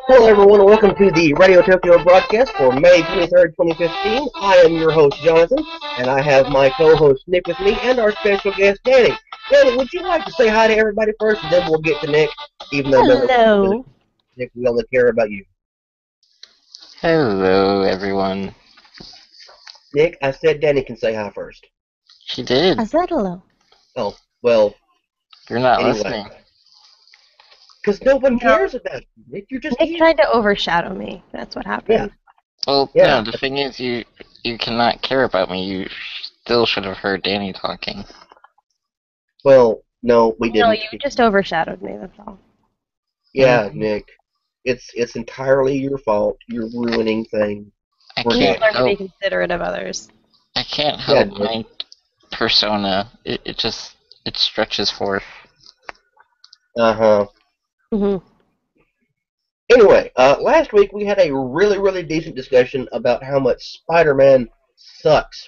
Hello, everyone, and welcome to the Radio Tokyo broadcast for May 23rd, 2015. I am your host, Jonathan, and I have my co-host, Nick, with me, and our special guest, Danny. Danny, would you like to say hi to everybody first, and then we'll get to Nick, even though Hello. Nick, we only care about you. Hello, everyone. Nick, I said Danny can say hi first. She did. I said hello. Oh, well, You're not anyway. listening. Because no one cares about you, Nick. You're just Nick here. tried to overshadow me. That's what happened. Well, Yeah. no, the thing is, you cannot care about me. You still should have heard Danny talking. Well, no, we didn't. No, you just overshadowed me, that's all. Yeah, Nick. It's entirely your fault. You're ruining things. I You need can't to learn to be help. considerate of others. I can't help Nick. my persona. It stretches forth. Uh-huh. Mm-hmm. Anyway, last week we had a really decent discussion about how much Spider-Man sucks,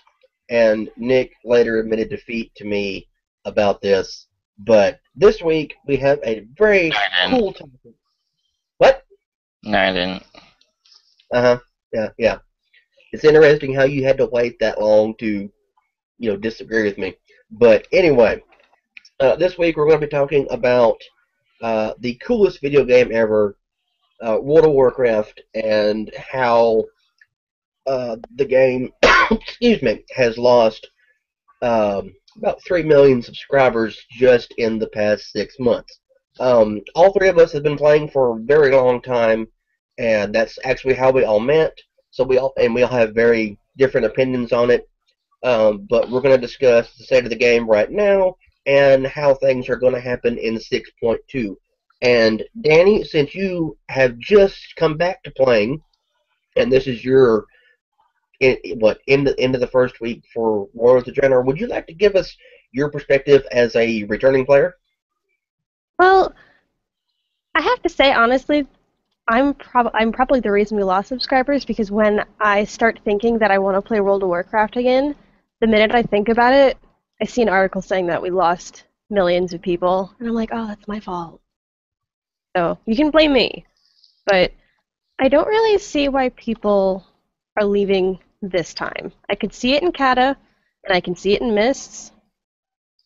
and Nick later admitted defeat to me about this. But this week we have a very cool topic. What? No, I didn't. Uh-huh. Yeah. It's interesting how you had to wait that long to, disagree with me. But anyway, this week we're going to be talking about the coolest video game ever, World of Warcraft, and how the game, excuse me, has lost about 3 million subscribers just in the past 6 months. All three of us have been playing for a very long time, and that's actually how we all met. So we all have very different opinions on it. But we're going to discuss the state of the game right now and how things are going to happen in 6.2. And Danny, since you have just come back to playing, and this is your end of the first week for War of the General, would you like to give us your perspective as a returning player? Well, I have to say, honestly, I'm probably the reason we lost subscribers, because when I start thinking that I want to play World of Warcraft again, the minute I think about it, I see an article saying that we lost millions of people, and I'm like, oh, that's my fault. So you can blame me, but I don't really see why people are leaving this time. I could see it in Kata, and I can see it in Mists,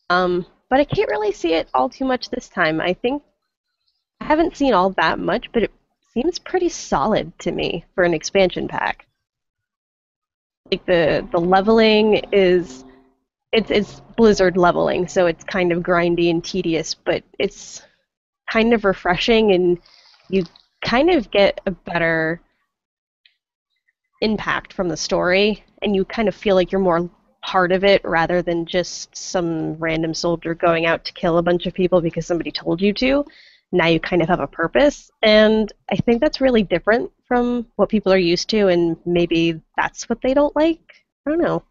but I can't really see it all too much this time. I think I haven't seen all that much, but it seems pretty solid to me for an expansion pack. Like the leveling is it's Blizzard leveling, so it's kind of grindy and tedious, but it's kind of refreshing, and you kind of get a better impact from the story, and you kind of feel like you're more part of it rather than just some random soldier going out to kill a bunch of people because somebody told you to. Now you kind of have a purpose, and I think that's really different from what people are used to, and maybe that's what they don't like. I don't know.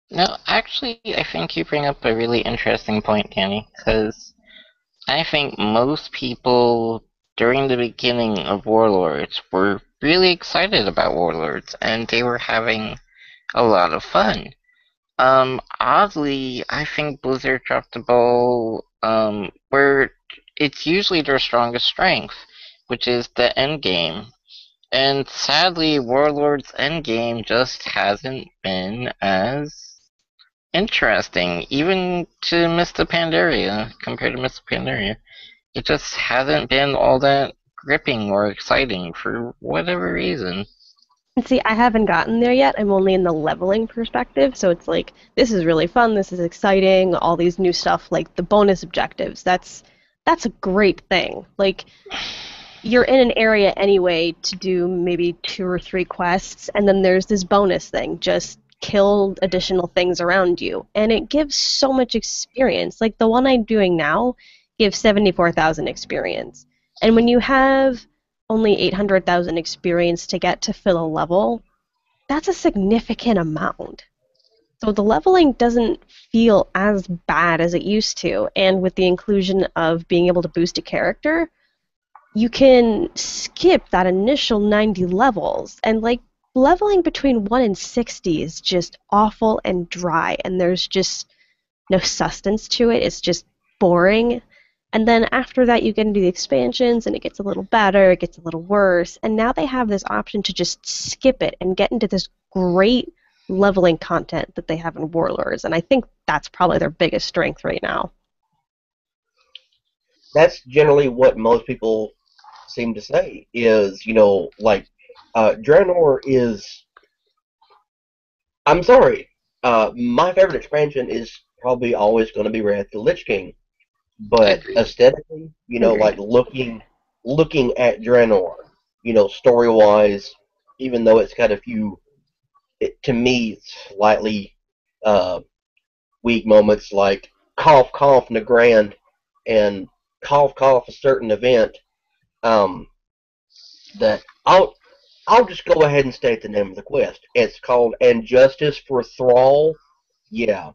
No, actually, I think you bring up a really interesting point, Danny, because I think most people during the beginning of Warlords were really excited about Warlords, and they were having a lot of fun. Oddly, I think Blizzard dropped the ball where it's usually their strongest strength, which is the endgame. And sadly, Warlord's endgame just hasn't been as interesting, even to Mr. Pandaria, compared to Mr. Pandaria. It just hasn't been all that gripping or exciting for whatever reason. See, I haven't gotten there yet. I'm only in the leveling perspective, so it's like, this is really fun, this is exciting, all these new stuff, like the bonus objectives. That's a great thing. Like, you're in an area anyway to do maybe 2 or 3 quests, and then there's this bonus thing, just kill additional things around you. And it gives so much experience. Like the one I'm doing now gives 74,000 experience. And when you have only 800,000 experience to get to fill a level, that's a significant amount. So the leveling doesn't feel as bad as it used to. And with the inclusion of being able to boost a character, you can skip that initial 90 levels. And like leveling between 1 and 60 is just awful and dry. And there's just no substance to it. It's just boring. And then after that, you get into the expansions and it gets a little better, it gets a little worse. And now they have this option to just skip it and get into this great leveling content that they have in Warlords. And I think that's probably their biggest strength right now. That's generally what most people seem to say is, like, Draenor is. I'm sorry. My favorite expansion is probably always going to be Wrath of the Lich King, but Agreed. aesthetically, like Agreed. looking at Draenor, story wise, even though it's got a few, to me, slightly uh, weak moments like cough cough Nagrand and cough cough a certain event. Um, that I'll just go ahead and state the name of the quest. It's called "And Justice for Thrall." Yeah,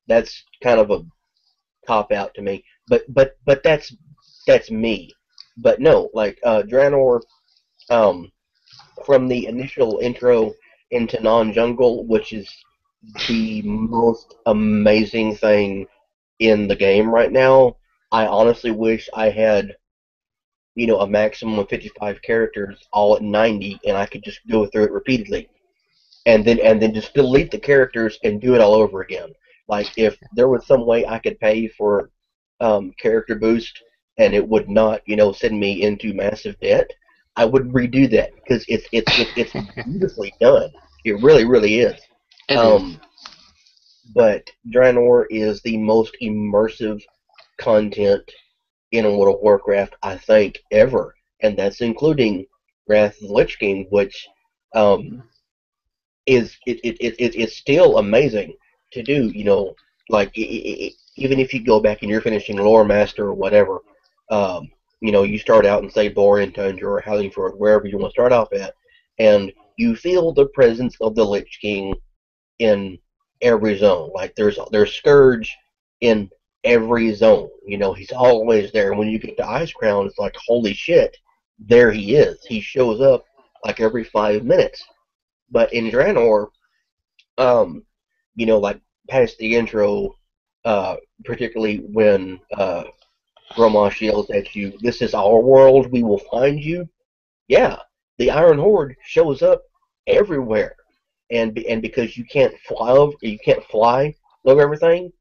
that's kind of a cop out to me, but that's me. But no, like Draenor, um, from the initial intro into non-jungle, which is the most amazing thing in the game right now. I honestly wish I had, a maximum of 55 characters all at 90, and I could just go through it repeatedly, and then just delete the characters and do it all over again. Like if there was some way I could pay for character boost and it would not, send me into massive debt, I would redo that because it's beautifully done. It really really is. It is. Um, but Draenor is the most immersive content in World of Warcraft, I think, ever, and that's including Wrath of the Lich King, which um, is it's still amazing to do. Like even if you go back and you're finishing Lore Master or whatever, you start out in say Borean Tundra or Hallingford, wherever you want to start off at, and you feel the presence of the Lich King in every zone. Like there's Scourge in every zone. He's always there. And when you get to Ice Crown, it's like holy shit, there he is. He shows up like every 5 minutes. But in Draenor, um, like past the intro, particularly when Grommash yells at you, "This is our world. We will find you." Yeah, the Iron Horde shows up everywhere, and because you can't fly over everything,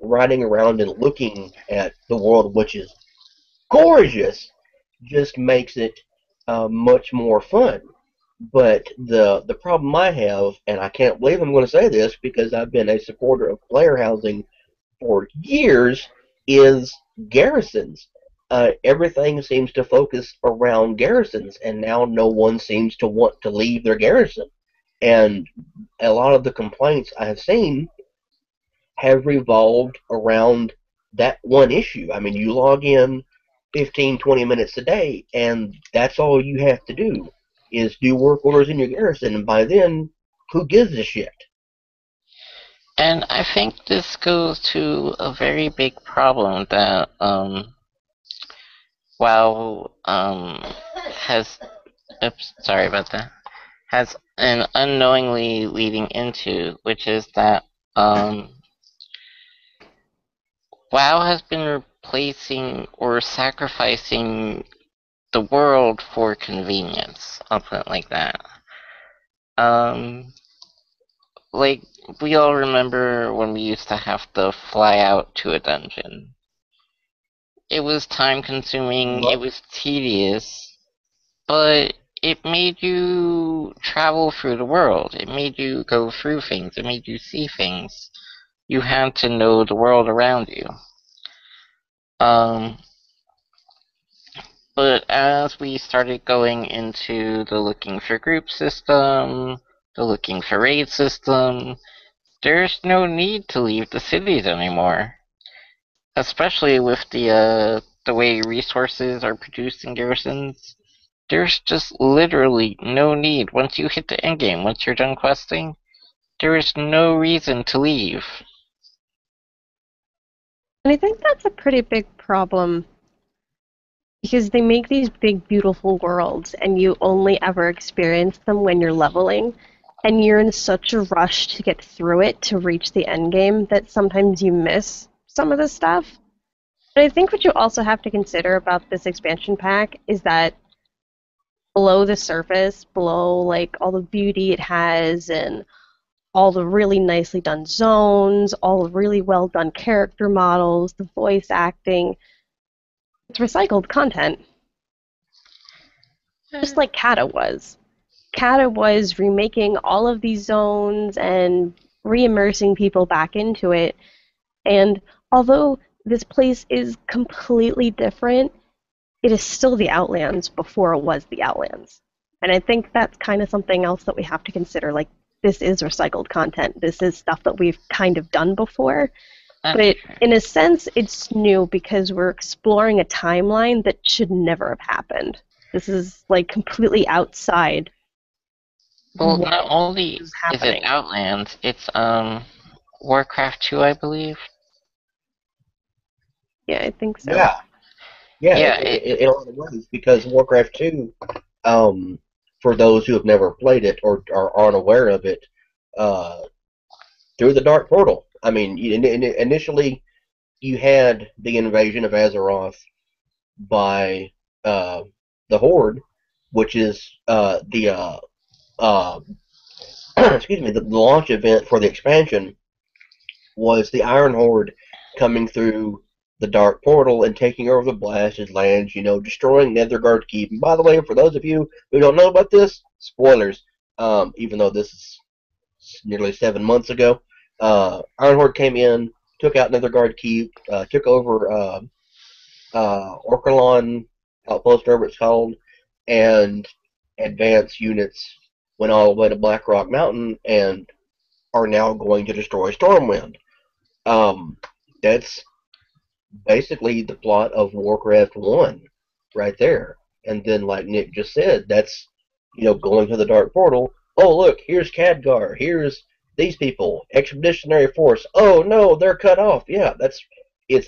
riding around and looking at the world, which is gorgeous, just makes it much more fun. But the problem I have, and I can't believe I'm going to say this because I've been a supporter of player housing for years, is garrisons. Everything seems to focus around garrisons, and now no one seems to want to leave their garrison. And a lot of the complaints I have seen have revolved around that one issue. I mean, you log in 15, 20 minutes a day, and that's all you have to do is do work orders in your garrison, and by then, who gives a shit? And I think this goes to a very big problem that WoW has. Oops, sorry about that. Has an unknowingly leading into, which is that WoW has been replacing or sacrificing the world for convenience. I'll put it like that. Um, like we all remember when we used to have to fly out to a dungeon. It was time consuming, it Well, was tedious, but it made you travel through the world. It made you go through things. It made you see things. You had to know the world around you. Um, But as we started going into the looking for group system, the looking for raid system, there's no need to leave the cities anymore. Especially with the way resources are produced in garrisons. There's just literally no need. Once you hit the end game, once you're done questing, there is no reason to leave. And I think that's a pretty big problem because they make these big, beautiful worlds, and you only ever experience them when you're leveling, and you're in such a rush to get through it to reach the end game that sometimes you miss some of the stuff. But I think what you also have to consider about this expansion pack is that below the surface, below like all the beauty it has and all the really nicely done zones, all the really well done character models, the voice acting, it's recycled content. Just like Kata was. Kata was remaking all of these zones and re-immersing people back into it. And although this place is completely different, it is still the Outlands before it was the Outlands. And I think that's kind of something else that we have to consider. Like, this is recycled content. This is stuff that we've kind of done before. But in a sense, it's new because we're exploring a timeline that should never have happened. This is like completely outside. Well, not only is is it happening. Outlands, it's Warcraft 2, I believe. Yeah, I think so. Yeah, yeah, Yeah, in a lot of ways, because Warcraft 2, for those who have never played it or aren't aware of it, uh, through the Dark Portal. I mean, initially you had the invasion of Azeroth by the Horde, which is uh, excuse me, the launch event for the expansion was the Iron Horde coming through the Dark Portal and taking over the blasted lands, destroying Netherguard Keep. And by the way, for those of you who don't know about this, spoilers, even though this is nearly 7 months ago, Iron Horde came in, took out Netherguard Keep, took over Orkalon Outpost, whatever it's called, and advanced units went all the way to Blackrock Mountain and are now going to destroy Stormwind. That's basically the plot of Warcraft 1 right there. And then, like Nick just said, that's, going to the Dark Portal. Oh, look, here's Khadgar. Here's these people. Expeditionary Force. Oh, no, they're cut off. Yeah, it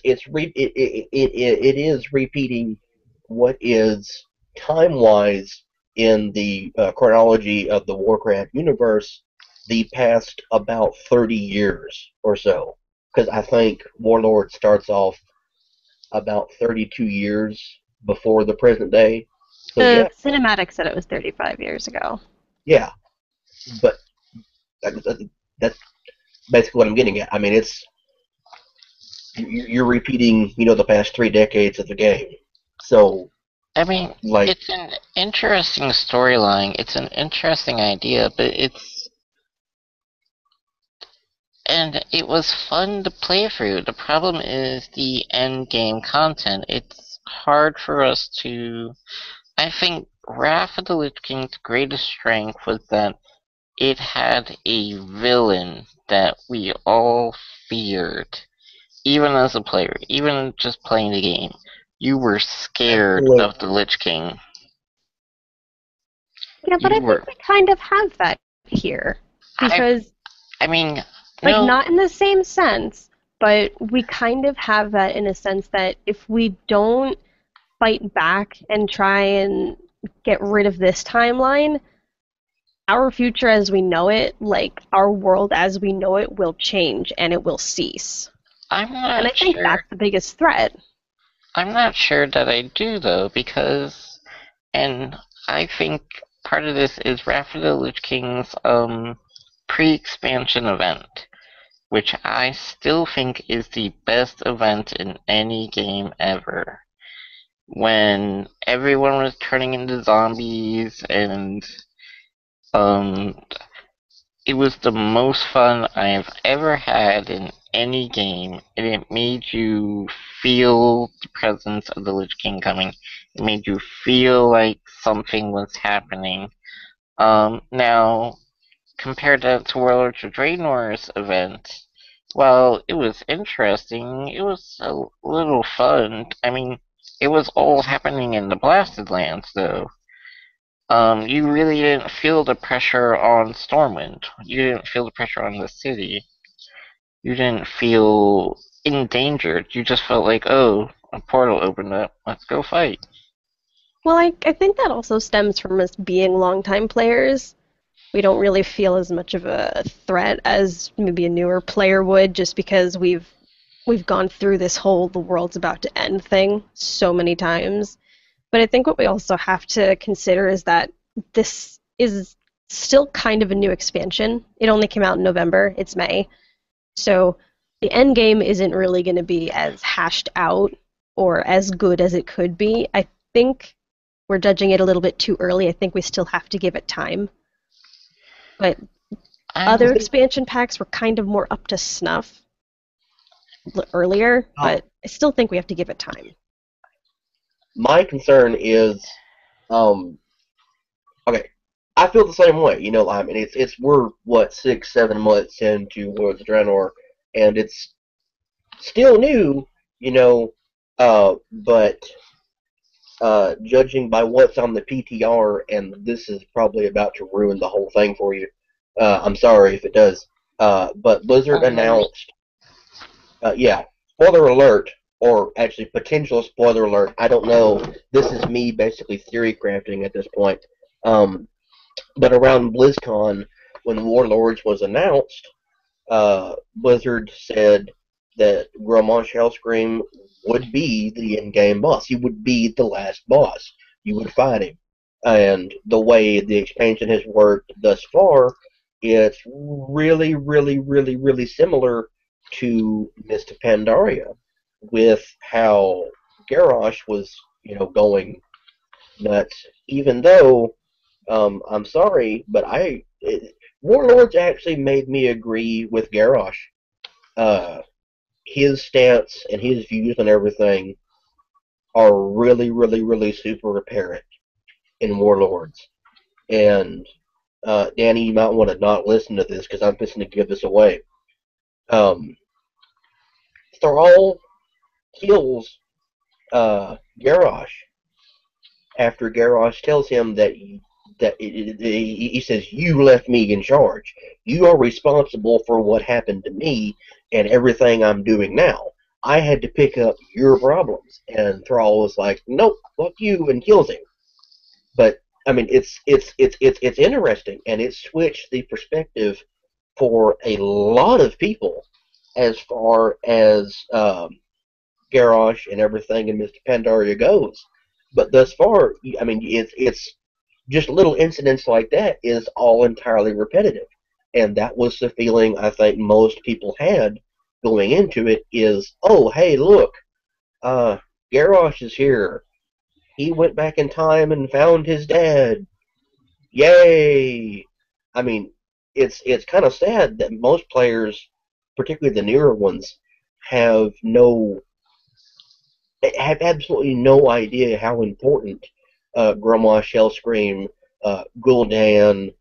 is repeating what is time-wise in the chronology of the Warcraft universe the past about 30 years or so. Because I think Warlord starts off about 32 years before the present day. So yeah, The cinematic said it was 35 years ago. yeah, but that's basically what I'm getting at. I mean, you're repeating, the past 3 decades of the game. So, I mean, like, it's an interesting storyline. It's an interesting idea, but it was fun to play through. The problem is the end game content. It's hard for us to. I think Wrath of the Lich King's greatest strength was that it had a villain that we all feared, even as a player, even just playing the game. You were scared of the absolutely. Lich King. Yeah, but You I think were. we kind of have that here. I. Because, I mean, like, no. not in the same sense, but we kind of have that in a sense that if we don't fight back and try and get rid of this timeline, our future as we know it, like our world as we know it, will change and it will cease. I'm And I not think sure. that's the biggest threat. I'm not sure that I do though, because, and I think part of this is Wrath of the Lich King's pre-expansion event, which I still think is the best event in any game ever. When everyone was turning into zombies, and um, it was the most fun I've ever had in any game, and it made you feel the presence of the Lich King coming. It made you feel like something was happening. Now, compared that to Warlords of Draenor's event, well, it was interesting. It was a little fun. I mean, it was all happening in the Blasted Lands, though. You really didn't feel the pressure on Stormwind. You didn't feel the pressure on the city. You didn't feel endangered. You just felt like, oh, a portal opened up. Let's go fight. Well, I think that also stems from us being longtime players. We don't really feel as much of a threat as maybe a newer player would, just because we've gone through this whole the world's about to end thing so many times. But I think what we also have to consider is that this is still kind of a new expansion. It only came out in November. It's May. So the end game isn't really going to be as hashed out or as good as it could be. I think we're judging it a little bit too early. I think we still have to give it time. But I'm other expansion packs were kind of more up to snuff earlier, but I still think we have to give it time. My concern is, okay, I feel the same way. You know, I mean, we're what 6, 7 months into Worlds of Draenor, and it's still new. You know, but judging by what's on the PTR, and this is probably about to ruin the whole thing for you. I'm sorry if it does. But Blizzard announced, yeah, spoiler alert, or actually potential spoiler alert. I don't know. This is me basically theory crafting at this point. But around BlizzCon, when Warlords was announced, Blizzard said that Grommash Hellscream would be the in-game boss. He would be the last boss. You would fight him. And the way the expansion has worked thus far, it's really, really, really, really similar to Mist of Pandaria, with how Garrosh was, going nuts. Even though, I'm sorry, but Warlords actually made me agree with Garrosh. His stance and his views on everything are really, really, really super apparent in Warlords. And Danny, you might want to not listen to this because I'm fixing to give this away. Thrall kills Garrosh after Garrosh tells him that he says, "You left me in charge. You are responsible for what happened to me and everything I'm doing now. I had to pick up your problems." And Thrall was like, "Nope, fuck you," and kills him. But I mean, it's interesting, and it switched the perspective for a lot of people as far as Garrosh and everything in Mr. Pandaria goes. But thus far, I mean, it's just little incidents like that is all entirely repetitive. And that was the feeling I think most people had going into it is, oh, hey, look, Garrosh is here. He went back in time and found his dad. Yay! I mean, it's kind of sad that most players, particularly the newer ones, have absolutely no idea how important Grommash, Hellscream, Gul'dan,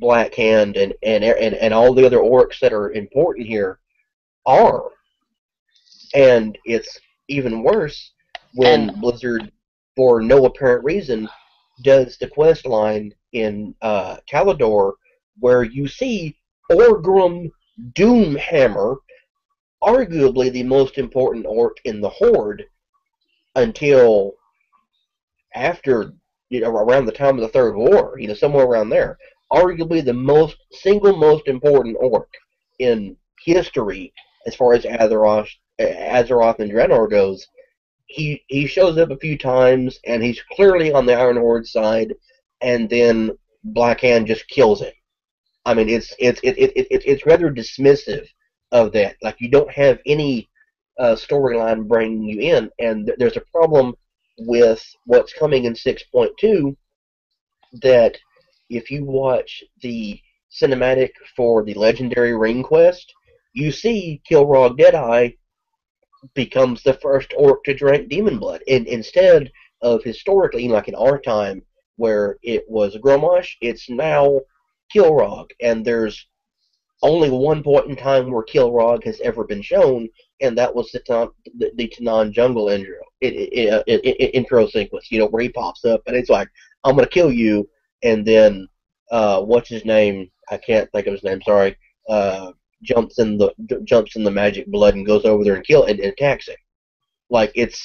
Blackhand, and all the other orcs that are important here are. And it's even worse when Blizzard, for no apparent reason, does the quest line in Kalador where you see Orgrim Doomhammer, arguably the most important orc in the Horde, until after, around the time of the Third War, somewhere around there. Arguably the single most important orc in history as far as Azeroth and Draenor goes. He shows up a few times, and he's clearly on the Iron Horde side, and then Blackhand just kills him. I mean, it's rather dismissive of that. Like, you don't have any storyline bringing you in, and there's a problem with what's coming in 6.2 that if you watch the cinematic for the Legendary Ring quest, you see Kilrog Deadeye becomes the first orc to drink demon blood. And instead of historically, like in our time, where it was Gromosh, it's now Kilrog. And there's only one point in time where Kilrog has ever been shown, and that was the Tanan Jungle intro sequence, where he pops up and it's like, I'm going to kill you, and then, what's his name? I can't think of his name, sorry. Uh, jumps in the magic blood and goes over there and attacks him. Like it,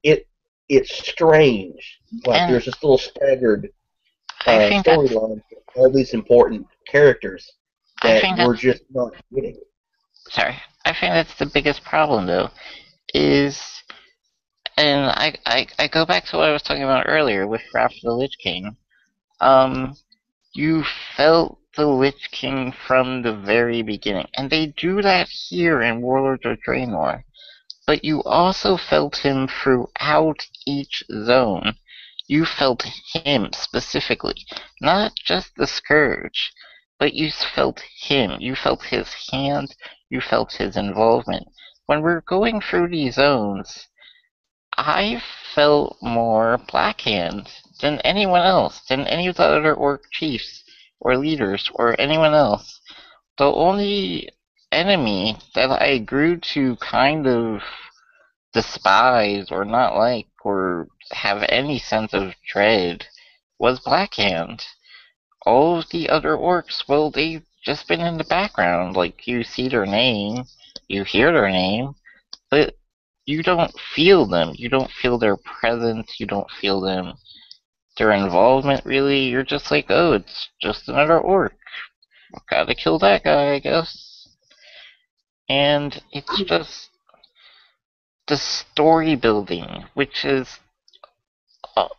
it it's strange. Like And there's this little staggered I think that's storyline for all these important characters I that think we're that's just not getting. sorry. I think that's the biggest problem though, is and I go back to what I was talking about earlier with Wrath of the Lich King. Um you felt the Lich King from the very beginning. And they do that here in Warlords of Draenor. But you also felt him throughout each zone. You felt him specifically, not just the Scourge, but you felt him. You felt his hand, you felt his involvement. When we're going through these zones, I felt more Blackhand than anyone else, than any of the other Orc chiefs, or leaders, or anyone else. The only enemy that I grew to kind of despise or not like or have any sense of dread was Blackhand. All of the other orcs, well, they've just been in the background. Like, you see their name, you hear their name, but you don't feel them. You don't feel their presence, you don't feel their involvement, really. You're just like, oh, it's just another orc. Gotta kill that guy, I guess. And it's just the story building, which has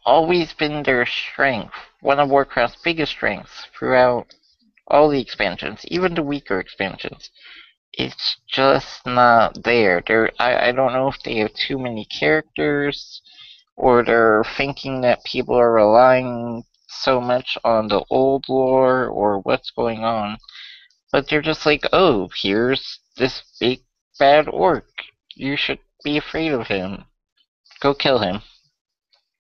always been their strength, one of Warcraft's biggest strengths throughout all the expansions, even the weaker expansions. It's just not there. I don't know if they have too many characters, or they're thinking that people are relying so much on the old lore, or what's going on. But they're just like, oh, here's this big bad orc. You should be afraid of him. Go kill him.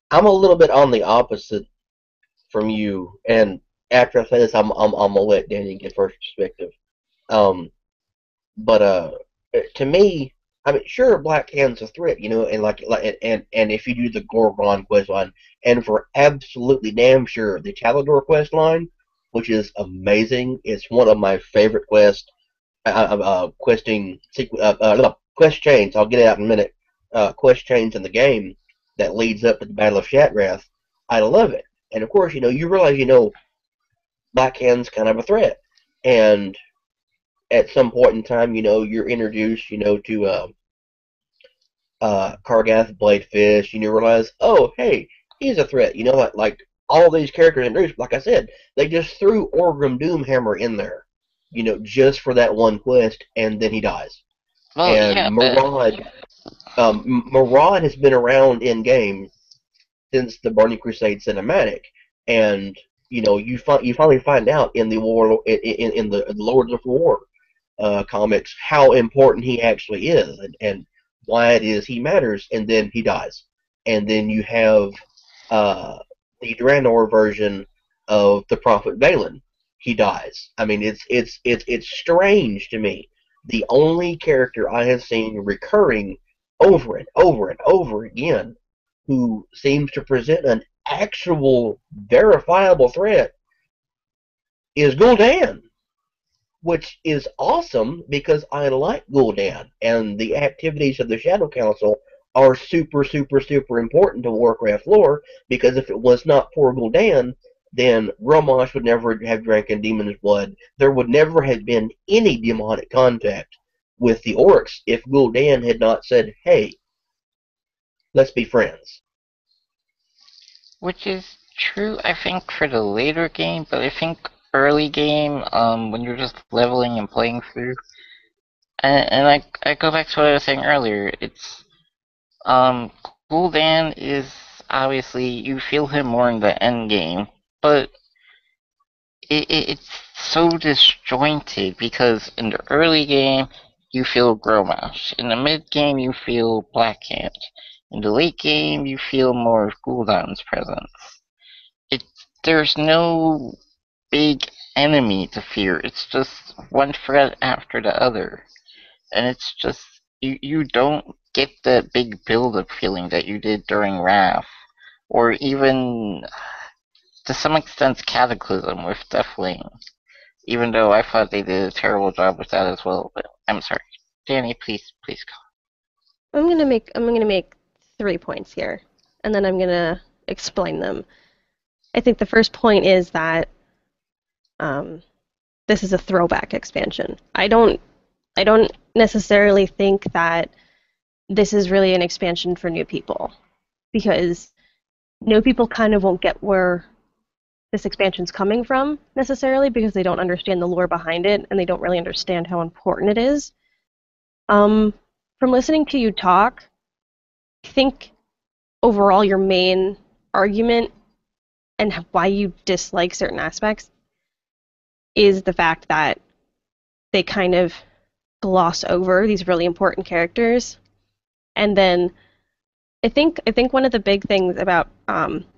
I'm a little bit on the opposite from you, and after I say this, I'm gonna let Danny get first perspective. Um, but to me, I mean, sure, Black Hand's a threat, and and if you do the Gorgon quest line, and for absolutely damn sure the Talador quest line, which is amazing, it's one of my favorite quest chains. I'll get it out in a minute. Quest chains in the game that leads up to the Battle of Shatrath. I love it, and of course, you realize, Black Hand's kind of a threat, and at some point in time, you're introduced, to Kargath Bladefish, and you realize, oh, hey, he's a threat. Like all these characters introduced, like I said, they just threw Orgrim Doomhammer in there, just for that one quest, and then he dies. Well, And yeah, but Marad has been around in game since the Burning Crusade cinematic, and you finally find out in the war in the Lords of War comics how important he actually is, and why it is he matters, and then he dies. And then you have uh, the Draenor version of the Prophet Valen. He dies. I mean, it's strange to me. The only character I have seen recurring over and over and over again who seems to present an actual verifiable threat is Gul'dan, which is awesome because I like Gul'dan, and the activities of the Shadow Council are super, super, super important to Warcraft lore, because if it was not for Gul'dan, then Grommash would never have drank demon's blood. There would never have been any demonic contact with the orcs if Gul'dan had not said, hey, let's be friends. which is true, I think, for the later game, but I think early game, when you're just leveling and playing through, and I go back to what I was saying earlier, it's, um, Gul'dan is, obviously, you feel him more in the end game, but it's so disjointed because in the early game you feel Grommash, in the mid game you feel Blackhand, in the late game you feel more of Gul'dan's presence. It there's no big enemy to fear. It's just one threat after the other, and it's just you don't get that big build-up feeling that you did during Wrath, or even to some extent Cataclysm with Deathwing. Even though I thought they did a terrible job with that as well. But I'm sorry, Danny, please go. I'm gonna make 3 points here, and then I'm gonna explain them. I think the first point is that um, this is a throwback expansion. I don't necessarily think that this is really an expansion for new people, because new people kind of won't get where this expansion's coming from necessarily, because they don't understand the lore behind it and they don't really understand how important it is. From listening to you talk, I think overall your main argument and why you dislike certain aspects is the fact that they kind of gloss over these really important characters. And then I think one of the big things about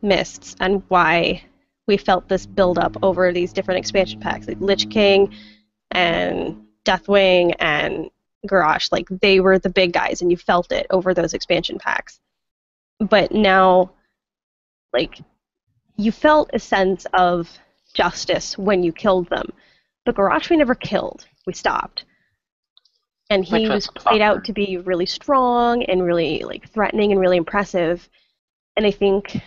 Mists and why we felt this build up over these different expansion packs, like Lich King and Deathwing and Garrosh, like they were the big guys, and you felt it over those expansion packs. But now, like, you felt a sense of justice when you killed them. But Garrosh we never killed. We stopped. And Which he was was played out awkward. to be really strong and really like threatening and really impressive. And I think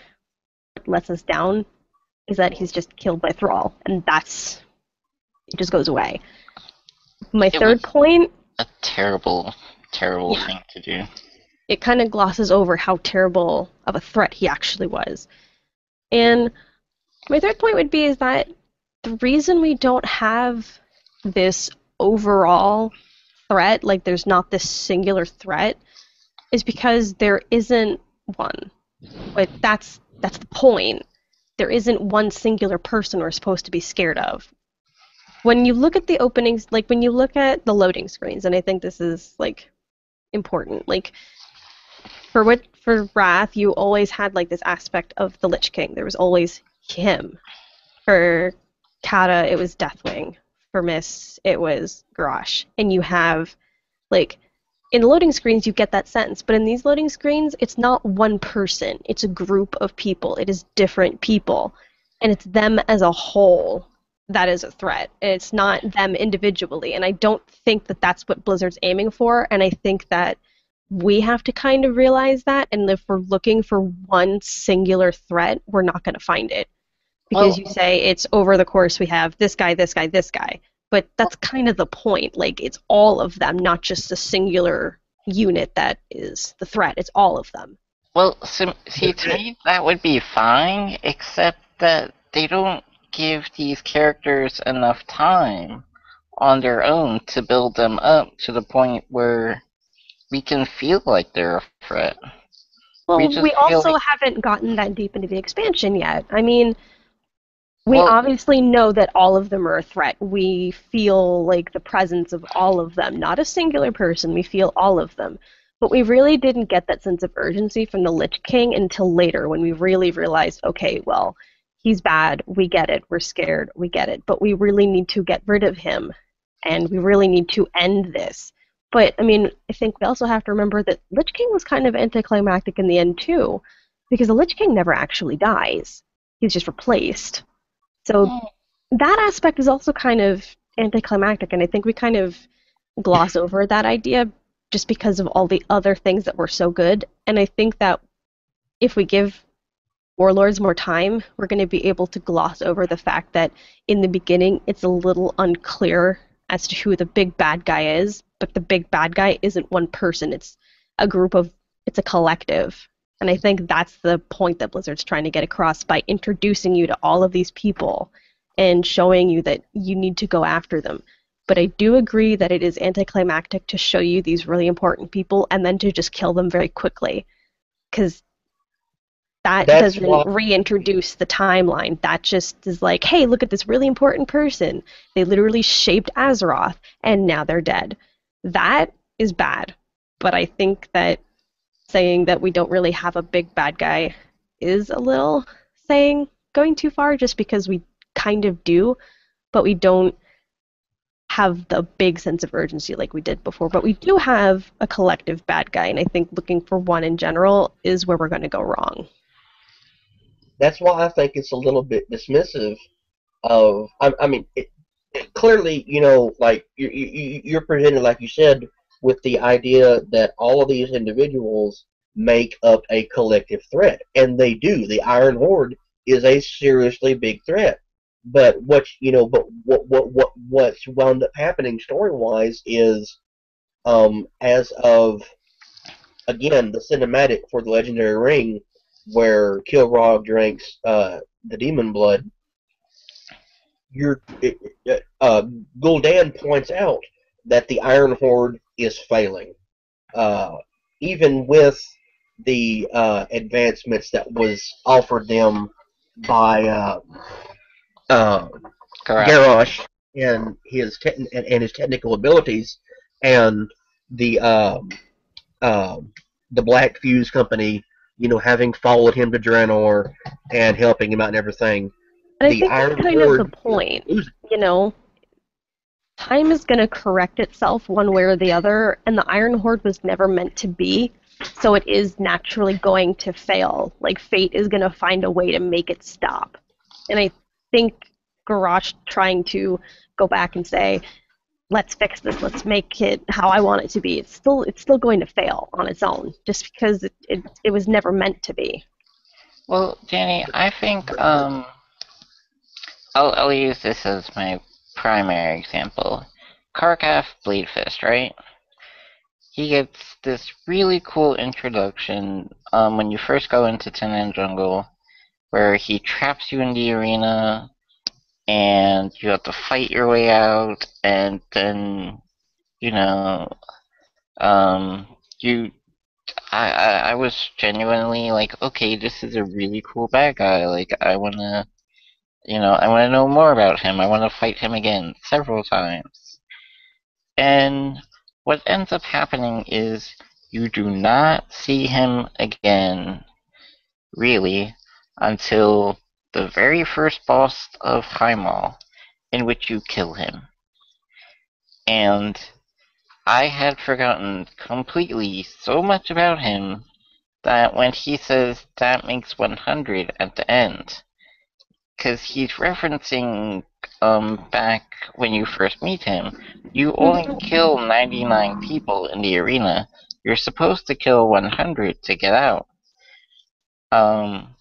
what lets us down is that he's just killed by Thrall, and it just goes away. My It was third point, a terrible yeah, thing to do. it kind of glosses over how terrible of a threat he actually was. And my third point would be is that the reason we don't have this overall threat, like there's not this singular threat, is because there isn't one. But that's the point. There isn't one singular person we're supposed to be scared of. When you look at the openings, like when you look at the loading screens, and I think this is like important, like for Wrath, you always had like this aspect of the Lich King. There was always him. For Kata, it was Deathwing. For Miss, it was Garrosh. And you have like in the loading screens you get that sense, but in these loading screens it's not one person, it's a group of people, it is different people, and it's them as a whole that is a threat. It's not them individually, and I don't think that that's what Blizzard's aiming for, and I think that we have to kind of realize that, and if we're looking for one singular threat, we're not going to find it, because Well, you say it's over the course we have this guy, this guy, this guy. But that's kind of the point. Like, it's all of them, not just a singular unit that is the threat. It's all of them. see, to me that would be fine, except that they don't give these characters enough time on their own to build them up to the point where we can feel like they're a threat. We Well, just we feel also like, haven't gotten that deep into the expansion yet. I mean, we well, obviously know that all of them are a threat. We feel like the presence of all of them, not a singular person. We feel all of them. But we really didn't get that sense of urgency from the Lich King until later, when we really realized, okay, well, he's bad. We get it. We're scared. We get it. But we really need to get rid of him, and we really need to end this. But, I mean, I think we also have to remember that Lich King was kind of anticlimactic in the end, too, because the Lich King never actually dies. He's just replaced. So that aspect is also kind of anticlimactic, and I think we kind of gloss over that idea just because of all the other things that were so good. And I think that if we give Warlords more time, we're going to be able to gloss over the fact that in the beginning it's a little unclear as to who the big bad guy is, but the big bad guy isn't one person, it's a group of, it's a collective. And I think that's the point that Blizzard's trying to get across by introducing you to all of these people and showing you that you need to go after them. But I do agree that it is anticlimactic to show you these really important people and then to just kill them very quickly. Because That That's doesn't why. reintroduce the timeline. That just is like, hey, look at this really important person. They literally shaped Azeroth, and now they're dead. That is bad. But I think that saying that we don't really have a big bad guy is a little saying going too far, just because we kind of do, but we don't have the big sense of urgency like we did before. But we do have a collective bad guy, and I think looking for one in general is where we're going to go wrong. That's why I think it's a little bit dismissive of. I mean, clearly, like you're presented, like you said, with the idea that all of these individuals make up a collective threat, and they do. The Iron Horde is a seriously big threat. What's wound up happening story wise is, as of again the cinematic for the Legendary Ring, where Kilrog drinks the demon blood. You're Gul'dan points out that the Iron Horde is failing, uh, even with the advancements that was offered them by uh, Correct. Garrosh and his technical abilities, and the the Black Fuse Company, having followed him to Draenor and helping him out and everything. And I The think that's Iron kind of the Horde is point. losing. You know, time is going to correct itself one way or the other, and the Iron Horde was never meant to be, so it is naturally going to fail. Like, fate is going to find a way to make it stop. And I think Garrosh trying to go back and say, let's fix this, let's make it how I want it to be, it's still going to fail on its own, just because it was never meant to be. Well, Danny, I think I'll use this as my primary example. Karkath Bladefist, right? He gets this really cool introduction when you first go into Tenan Jungle, where he traps you in the arena, and you have to fight your way out, and then you know, you. I was genuinely like, okay, this is a really cool bad guy. Like, I wanna know more about him. I wanna fight him again several times. And what ends up happening is you do not see him again, really, until the very first boss of Heimal, in which you kill him. And I had forgotten completely so much about him that when he says that makes 100 at the end, because he's referencing back when you first meet him, you only kill 99 people in the arena. You're supposed to kill 100 to get out. Um,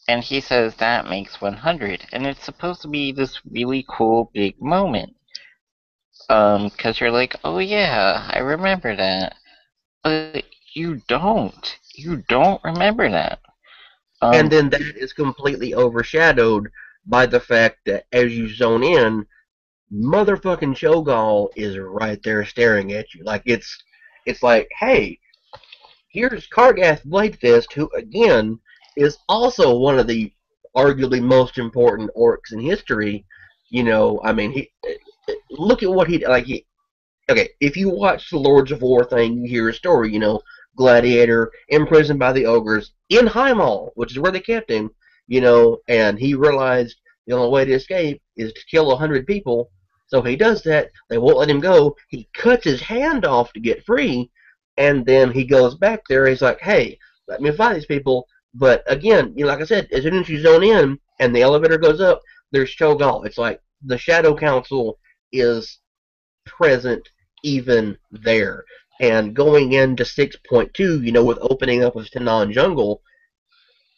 and he says that makes 100, and it's supposed to be this really cool big moment. Because you're like, oh yeah, I remember that. But you don't. You don't remember that. And Um, then that is completely overshadowed by the fact that as you zone in, motherfucking Cho'Gall is right there staring at you. Like it's like, hey, here's Kargath Bladefist, who again is also one of the arguably most important orcs in history. I mean, he look at what he like. Okay, if you watch the Lords of War thing, you hear a story. Gladiator imprisoned by the ogres in Heimal, which is where they kept him. And he realized the only way to escape is to kill 100 people. So he does that. They won't let him go. He cuts his hand off to get free, and then he goes back there. He's like, "Hey, let me fight these people." But again, like I said, as soon as you zone in and the elevator goes up, there's Cho'Gall. It's like the Shadow Council is present even there. And going into 6.2, with opening up of Tanan Jungle,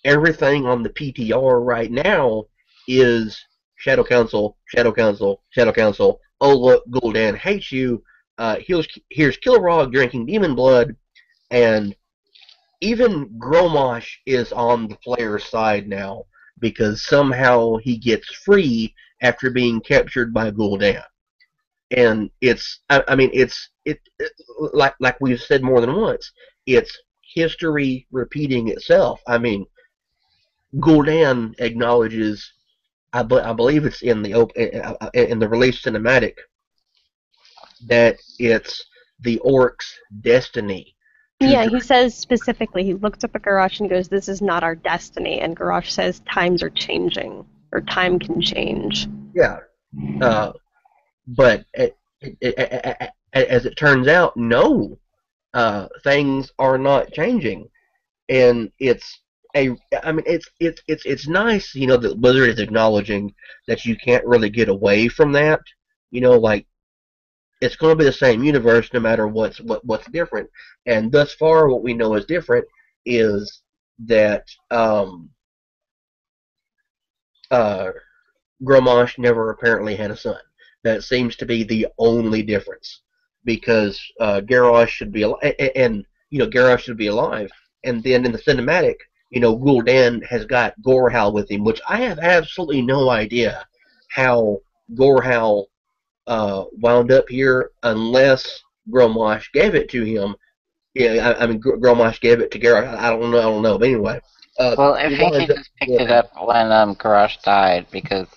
everything on the PTR right now is Shadow Council, Shadow Council, Shadow Council. Oh look, Gul'dan hates you. Here's Kilrog drinking demon blood, and even Gromosh is on the player's side now because somehow he gets free after being captured by Gul'dan. And I mean, it like we've said more than once. It's history repeating itself. I mean, Gul'dan acknowledges, I believe it's in the release cinematic, that it's the orcs' destiny to Yeah, he says specifically, he looks up at Garrosh and goes, "This is not our destiny." And Garrosh says, "Times are changing, or time can change." yeah. Uh, but as it turns out, no, things are not changing, and I mean, it's nice, that Blizzard is acknowledging that you can't really get away from that. Like, it's going to be the same universe no matter what's different. And thus far, what we know is different is that uh, Grommash never apparently had a son. That seems to be the only difference, because Garrosh should be alive, and Garrosh should be alive. And then in the cinematic, Gul'dan has got Gorhal with him, which I have absolutely no idea how Gorhal wound up here, unless Grommash gave it to him. Yeah, I mean, Grommash gave it to Garrosh. I don't know. But anyway, Well, I he think he winds up just picked with it Gorhal. up when Garrosh died because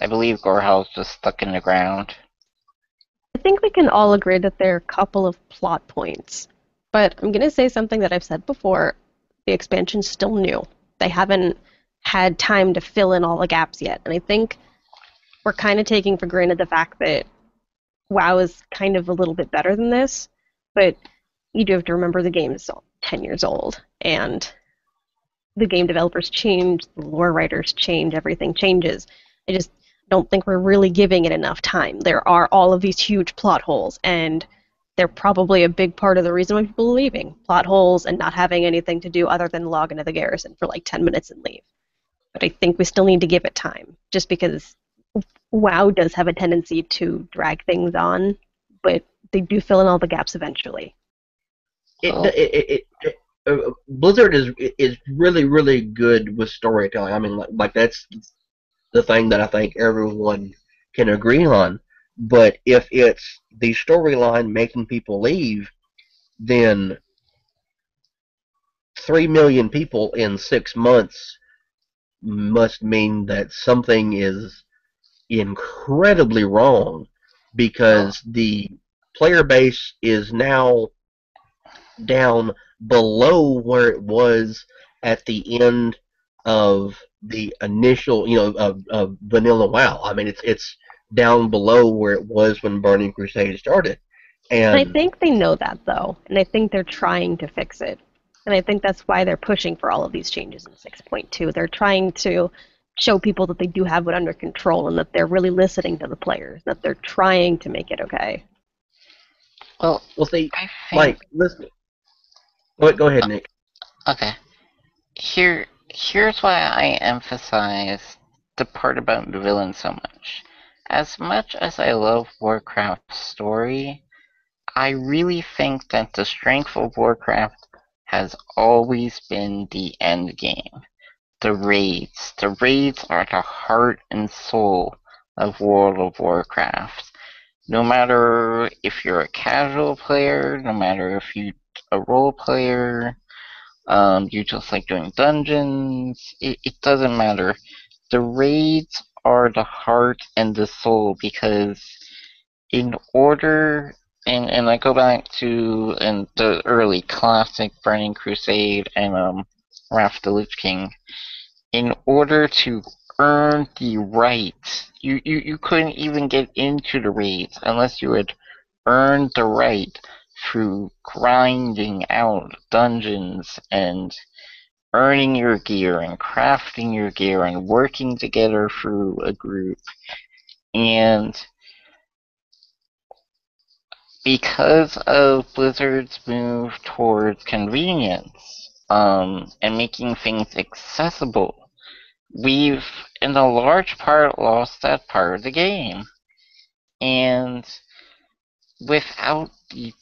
I believe Gorhal's just stuck in the ground. I think we can all agree that there are a couple of plot points. But I'm going to say something that I've said before. The expansion's still new. They haven't had time to fill in all the gaps yet. And I think we're kind of taking for granted the fact that WoW is kind of a little bit better than this. But you do have to remember the game is 10 years old. And the game developers change, the lore writers change, everything changes. I just don't think we're really giving it enough time. There are all of these huge plot holes, and they're probably a big part of the reason why people are leaving. Plot holes and not having anything to do other than log into the garrison for like 10 minutes and leave. But I think we still need to give it time, just because WoW does have a tendency to drag things on, but they do fill in all the gaps eventually. it, Well, it, it, Blizzard is really really good with storytelling. I mean, like that's the thing that I think everyone can agree on. But if it's the storyline making people leave, then 3 million people in 6 months must mean that something is incredibly wrong, well, because the player base is now down below where it was at the end of the initial, of vanilla WoW. I mean, it's down below where it was when Burning Crusade started, And I and think they know that, though, and I think they're trying to fix it. And I think that's why they're pushing for all of these changes in 6.2. They're trying to show people that they do have it under control and that they're really listening to the players, that they're trying to make it okay. well, we'll see. I think Like, listen, go ahead, Nick. okay. Here's why I emphasize the part about the villain so much. As much as I love Warcraft's story, I really think that the strength of Warcraft has always been the end game. The raids. The raids are the heart and soul of World of Warcraft. No matter if you're a casual player, no matter if you're a role player, you just like doing dungeons, it doesn't matter. The raids are the heart and the soul because in order and I go back to in the early classic Burning Crusade and Wrath of the Lich King, in order to earn the right, you couldn't even get into the raids unless you had earned the right through grinding out dungeons and earning your gear and crafting your gear and working together through a group. And because of Blizzard's move towards convenience, and making things accessible, we've, in a large part, lost that part of the game. And without the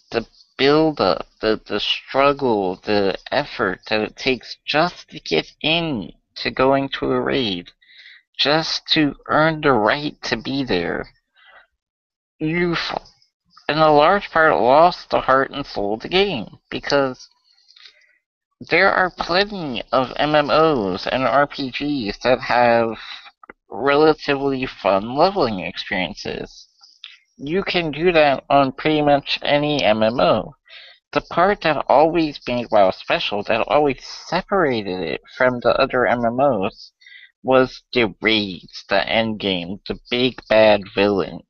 build up, the struggle, the effort that it takes just to get in to going to a raid, just to earn the right to be there, you've, in a large part, lost the heart and soul of the game. Because there are plenty of MMOs and RPGs that have relatively fun leveling experiences. You can do that on pretty much any MMO. The part that always made WoW special, that always separated it from the other MMOs, was the raids, the endgame, the big bad villain.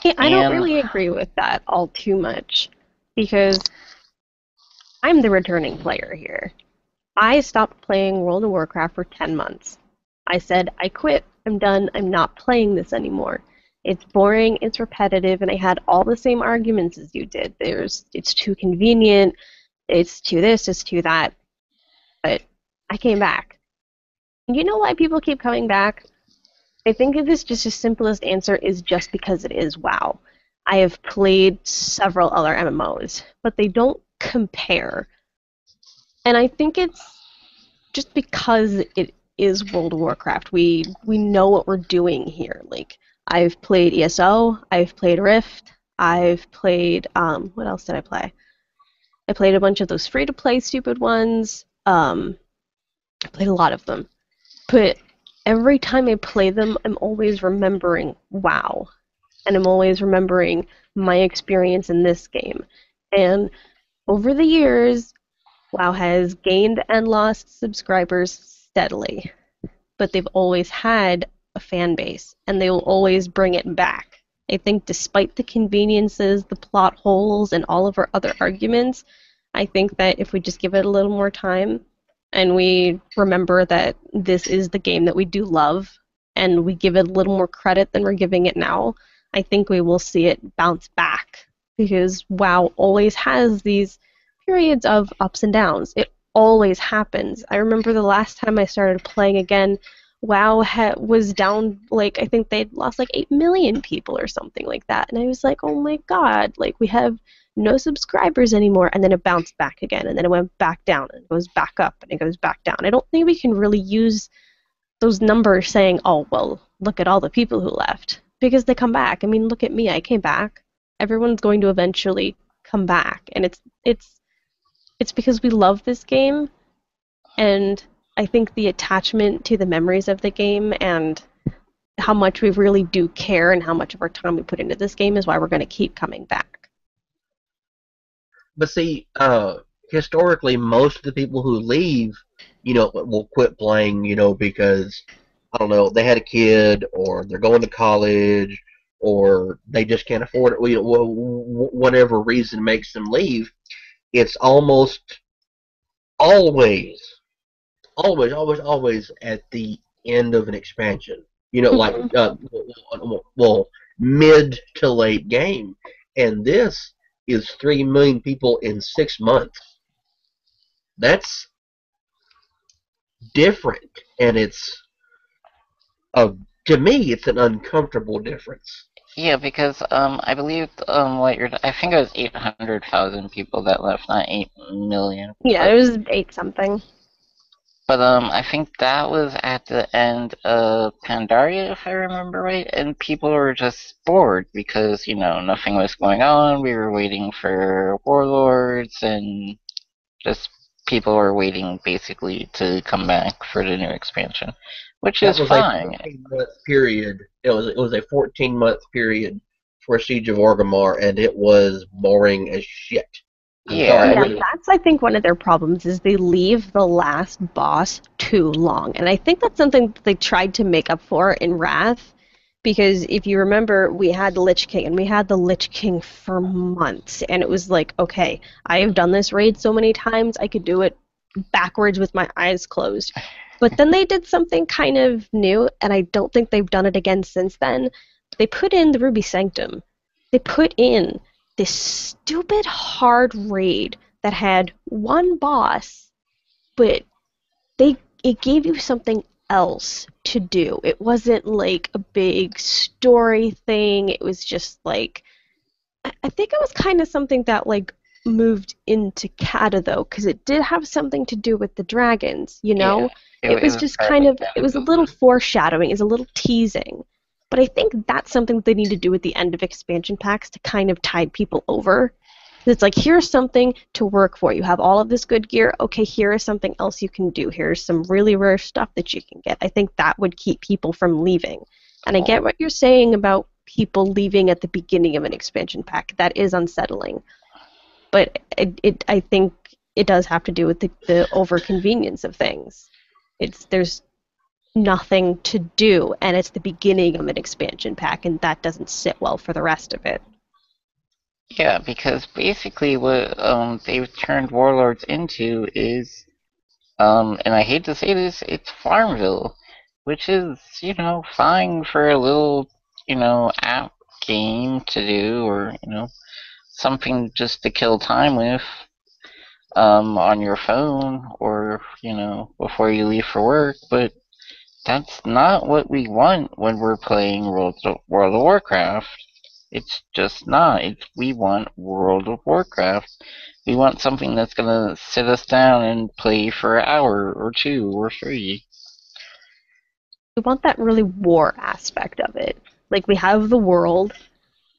Yeah, I don't And really agree with that all too much because I'm the returning player here. I stopped playing World of Warcraft for 10 months. I said, I quit, I'm done, I'm not playing this anymore. It's boring, it's repetitive, and I had all the same arguments as you did. It's too convenient, it's too this, it's too that. But I came back. And you know why people keep coming back? I think if it's just the simplest answer is just because it is WoW. I have played several other MMOs, but they don't compare. And I think it's just because it is World of Warcraft. We know what we're doing here. Like I've played ESO, I've played Rift, I've played what else did I play? I played a bunch of those free to play stupid ones. I played a lot of them. But every time I play them, I'm always remembering WoW. And I'm always remembering my experience in this game. And over the years, WoW has gained and lost subscribers steadily, but they've always had a fan base, and they will always bring it back. I think despite the conveniences, the plot holes, and all of our other arguments, I think that if we just give it a little more time and we remember that this is the game that we do love and we give it a little more credit than we're giving it now, I think we will see it bounce back because WoW always has these periods of ups and downs. It always happens. I remember the last time I started playing again, WoW was down, like, I think they'd lost like 8 million people or something like that. And I was like, oh my god, like, we have no subscribers anymore. And then it bounced back again. And then it went back down. And it goes back up. And it goes back down. I don't think we can really use those numbers saying, oh, well, look at all the people who left. Because they come back. I mean, look at me. I came back. Everyone's going to eventually come back. And it's because we love this game, and I think the attachment to the memories of the game and how much we really do care and how much of our time we put into this game is why we're going to keep coming back. But see, historically, most of the people who leave, will quit playing, because I don't know, they had a kid, or they're going to college, or they just can't afford it. Whatever reason makes them leave, it's almost always, always at the end of an expansion. Like Mm-hmm. well, mid to late game, and this is 3 million people in 6 months. That's different, and it's a to me, it's an uncomfortable difference. yeah, because I believe I think it was 800,000 people that left, not 8 million. Yeah, But it was 8 something. I think that was at the end of Pandaria, if I remember right, and people were just bored because nothing was going on. We were waiting for warlords, and just people were waiting basically to come back for the new expansion, which That is was a fine. 14-month period. It was a 14-month period for Siege of Orgrimmar, and it was boring as shit. I'm Yeah, sorry, I it Yeah, mean, really. that's I think one of their problems is they leave the last boss too long. And I think that's something that they tried to make up for in Wrath because if you remember, we had the Lich King and we had the Lich King for months and it was like, okay, I have done this raid so many times, I could do it backwards with my eyes closed. But then they did something kind of new and I don't think they've done it again since then. They put in the Ruby Sanctum. They put in this stupid hard raid that had one boss, but they it gave you something else to do. It wasn't like a big story thing. It was just like I think it was kind of something that like moved into Kata though, because it did have something to do with the dragons, you yeah, know? it It was was just part kind of of it was a little that. foreshadowing, it was a little teasing. But I think that's something they need to do at the end of expansion packs to kind of tide people over. It's like, here's something to work for. You have all of this good gear. Okay, here is something else you can do. Here's some really rare stuff that you can get. I think that would keep people from leaving. And I get what you're saying about people leaving at the beginning of an expansion pack. That is unsettling. But I think it does have to do with the over-convenience of things. There's nothing to do, and it's the beginning of an expansion pack, and that doesn't sit well for the rest of it. Yeah, because basically what they've turned Warlords into is, and I hate to say this, it's Farmville, which is, fine for a little, app game to do, or, something just to kill time with, on your phone, or, before you leave for work, but that's not what we want when we're playing World of Warcraft. It's just not. We want World of Warcraft. We want something that's gonna sit us down and play for an hour or 2 or 3. We want that really war aspect of it. Like, we have the world,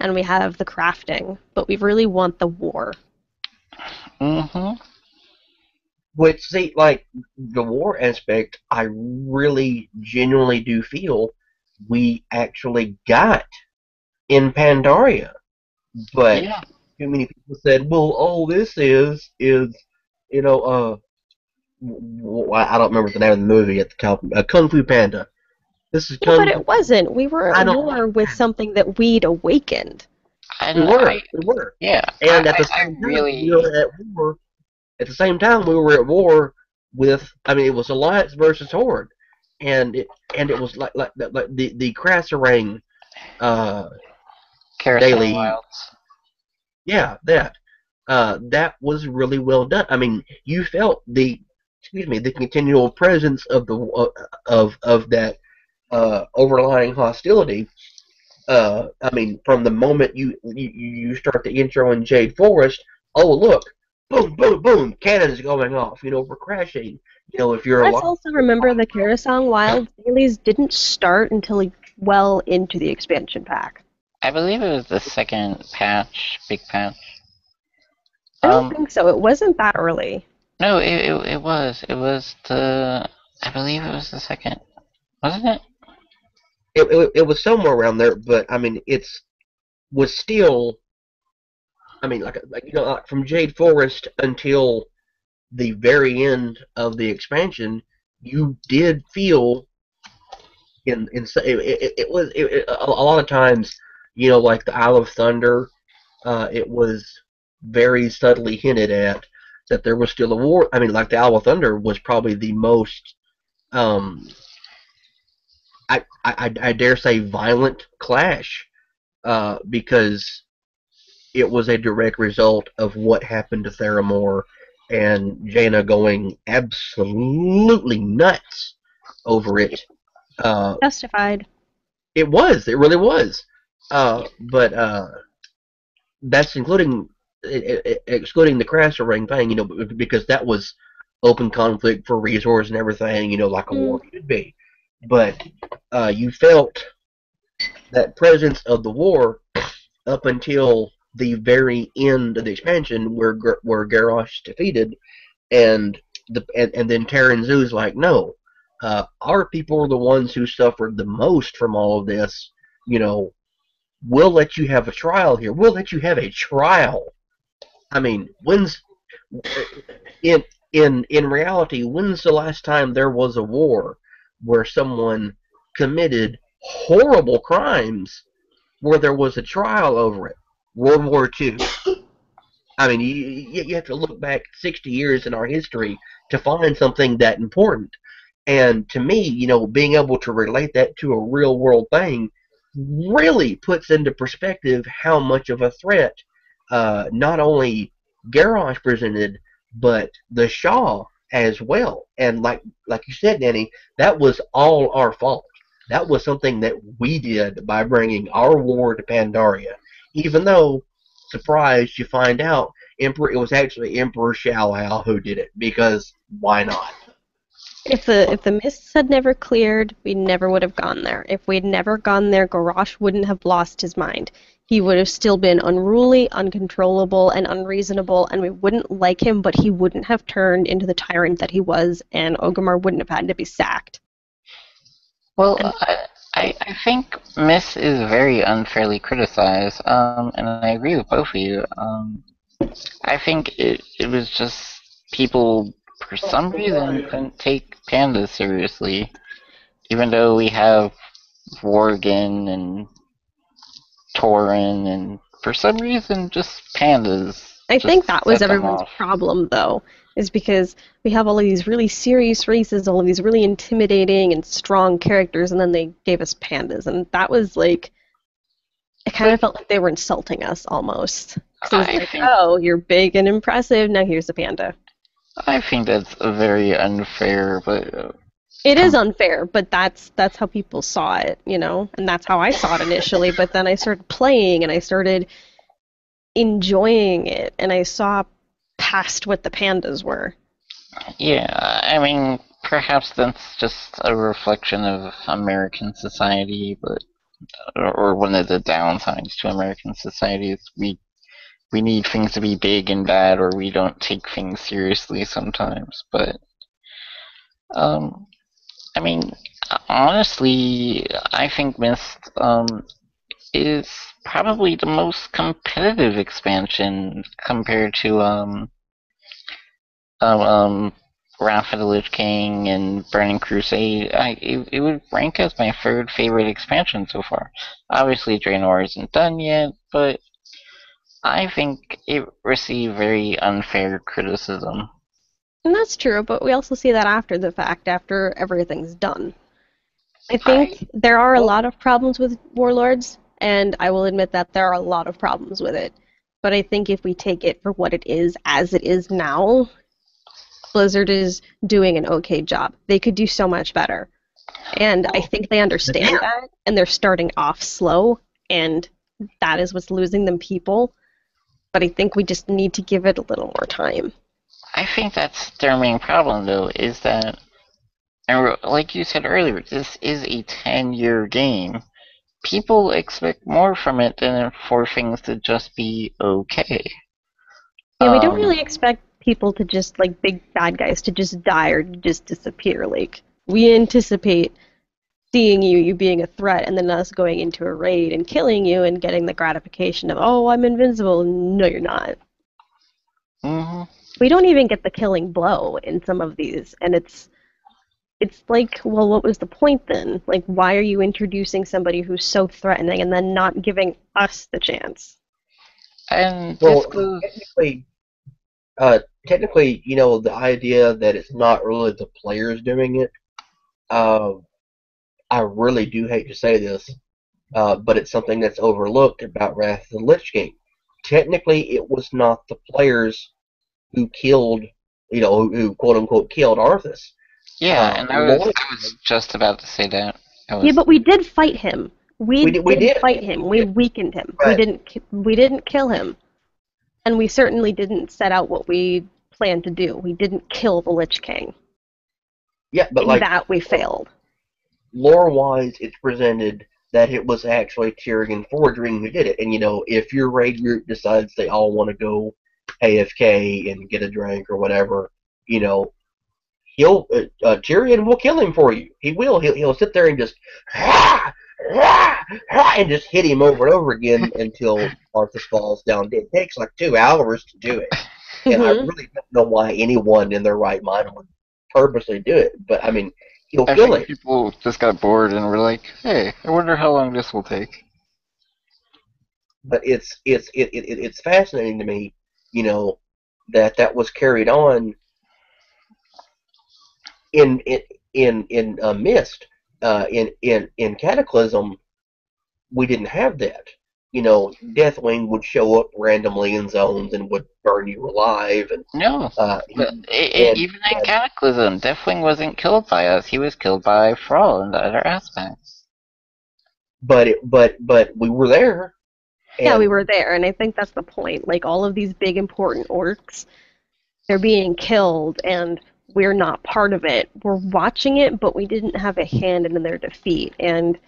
and we have the crafting, but we really want the war. Mm-hmm. Which, see, like, the war aspect, I really genuinely do feel we actually got in Pandaria. But Yeah. too many people said, well, all this is, you know, I don't remember the name of the movie at the top, Kung Fu Panda. This is Yeah, but Kung Fu. it wasn't. We were I at don't war like with that. something that we'd awakened. And We were. yeah, And at the I same time, we really, were at war. At the same time, we were at war with. I mean, it was Alliance versus Horde, and it was like the Crasserang uh, Carousel daily. Wilds. Yeah, that was really well done. I mean, you felt the continual presence of the of that overlying hostility. I mean, from the moment you start the intro in Jade Forest, oh look, boom, boom, boom, cannons going off. We're crashing. If you're Let's alive, also remember the Karasong Wild dailies didn't start until well into the expansion pack. I believe it was the second patch, big patch. I don't Um, think so. It wasn't that early. no, it was. It was I believe it was the second. Wasn't it? it was somewhere around there. But I mean, it's was still. I mean, like from Jade Forest until the very end of the expansion, you did feel it was a lot of times, like the Isle of Thunder, it was very subtly hinted at that there was still a war. I mean, like the Isle of Thunder was probably the most, um, I dare say, violent clash, because it was a direct result of what happened to Theramore and Jaina going absolutely nuts over it. Justified. It was. It really was. But that's excluding the Crasher Ring thing, because that was open conflict for resource and everything, like a war should be. But you felt that presence of the war up until the very end of the expansion, where Garrosh defeated, and and then Terran Zoo's like, no, our people are the ones who suffered the most from all of this. You know, we'll let you have a trial here. We'll let you have a trial. I mean, when's in in reality, when's the last time there was a war where someone committed horrible crimes where there was a trial over it? World War II. I mean, you have to look back 60 years in our history to find something that important. And to me, being able to relate that to a real world thing really puts into perspective how much of a threat not only Garrosh presented, but the Shah as well. And like you said, Danny, that was all our fault. That was something that we did by bringing our war to Pandaria. Even though, surprised, you find out it was actually Emperor Shalhal who did it, because why not? If the mists had never cleared, we never would have gone there. If we'd never gone there, Garrosh wouldn't have lost his mind. he would have still been unruly, uncontrollable, and unreasonable, and we wouldn't like him, but he wouldn't have turned into the tyrant that he was, and Orgrimmar wouldn't have had to be sacked. Well, And I think Miss is very unfairly criticized, and I agree with both of you. I think it was just people, for some reason, couldn't take pandas seriously, even though we have Worgen and Tauren, and for some reason, just pandas I think just that was set them everyone's off. problem, though, is because we have all of these really serious races, all of these really intimidating and strong characters, and then they gave us pandas, and that was like, it kind of But felt like they were insulting us almost. Because it was I like, think oh, you're big and impressive, now here's a panda. I think that's a very unfair, but It is com- unfair, but that's how people saw it, you know, and that's how I saw it initially. But then I started playing and I started enjoying it, and I saw past what the pandas were. yeah, I mean, perhaps that's just a reflection of American society, but or one of the downsides to American society is we need things to be big and bad, or we don't take things seriously sometimes. But um, I mean, honestly, I think Myst is probably the most competitive expansion compared to um, um, Wrath of the Lich King and Burning Crusade. It would rank as my third favorite expansion so far. Obviously, Draenor isn't done yet, but I think it received very unfair criticism. And that's true, but we also see that after the fact, after everything's done. I I think there are a Well, lot of problems with Warlords, and I will admit that there are a lot of problems with it. But I think if we take it for what it is, as it is now, Blizzard is doing an okay job. They could do so much better. And I well, think they understand that, and they're starting off slow, and that is what's losing them people. But I think we just need to give it a little more time. I think that's their main problem, though, is that, and like you said earlier, this is a 10-year game. People expect more from it than for things to just be okay. Yeah, we don't Um, really expect people to just, like, big bad guys to just die or to just disappear. Like, we anticipate seeing you being a threat, and then us going into a raid and killing you and getting the gratification of, oh, I'm invincible. No, you're not. mhm. We don't even get the killing blow in some of these, and it's like, well, what was the point then? Like, why are you introducing somebody who's so threatening and then not giving us the chance? And this well, goes, technically, technically, the idea that it's not really the players doing it. Uh, I really do hate to say this, but it's something that's overlooked about Wrath of the Lich King. Technically, it was not the players who killed, who quote unquote killed Arthas. yeah, and Lord, I was just about to say that. I Yeah, was, but we did fight him. we We did, we did did, fight him. we We did, weakened him. but We didn't kill him, and we certainly didn't set out what we planned to do. We didn't kill the Lich King. yeah, but In like that, we failed. lore-wise, it's presented that it was actually Tyrion Fordring who did it. And if your raid group decides they all want to go AFK and get a drink or whatever, you know, he'll Tyrion will kill him for you. He will. He'll sit there and just and just hit him over and over again until Arthas falls down dead. It takes like 2 hours to do it, and I Hmm. really don't know why anyone in their right mind would purposely do it. But I mean, he'll I kill think him. people just got bored and were like, hey, I wonder how long this will take. But it's fascinating to me, you know, that was carried on in Mist, in Cataclysm. We didn't have that. Deathwing would show up randomly in zones and would burn you alive, and No, but he and even in Cataclysm, Deathwing wasn't killed by us. He was killed by Thrall and the other aspects. but we were there, Yeah, we and were there, and I think that's the point. Like, all of these big important orcs, they're being killed, and we're not part of it. We're watching it, but we didn't have a hand in their defeat. And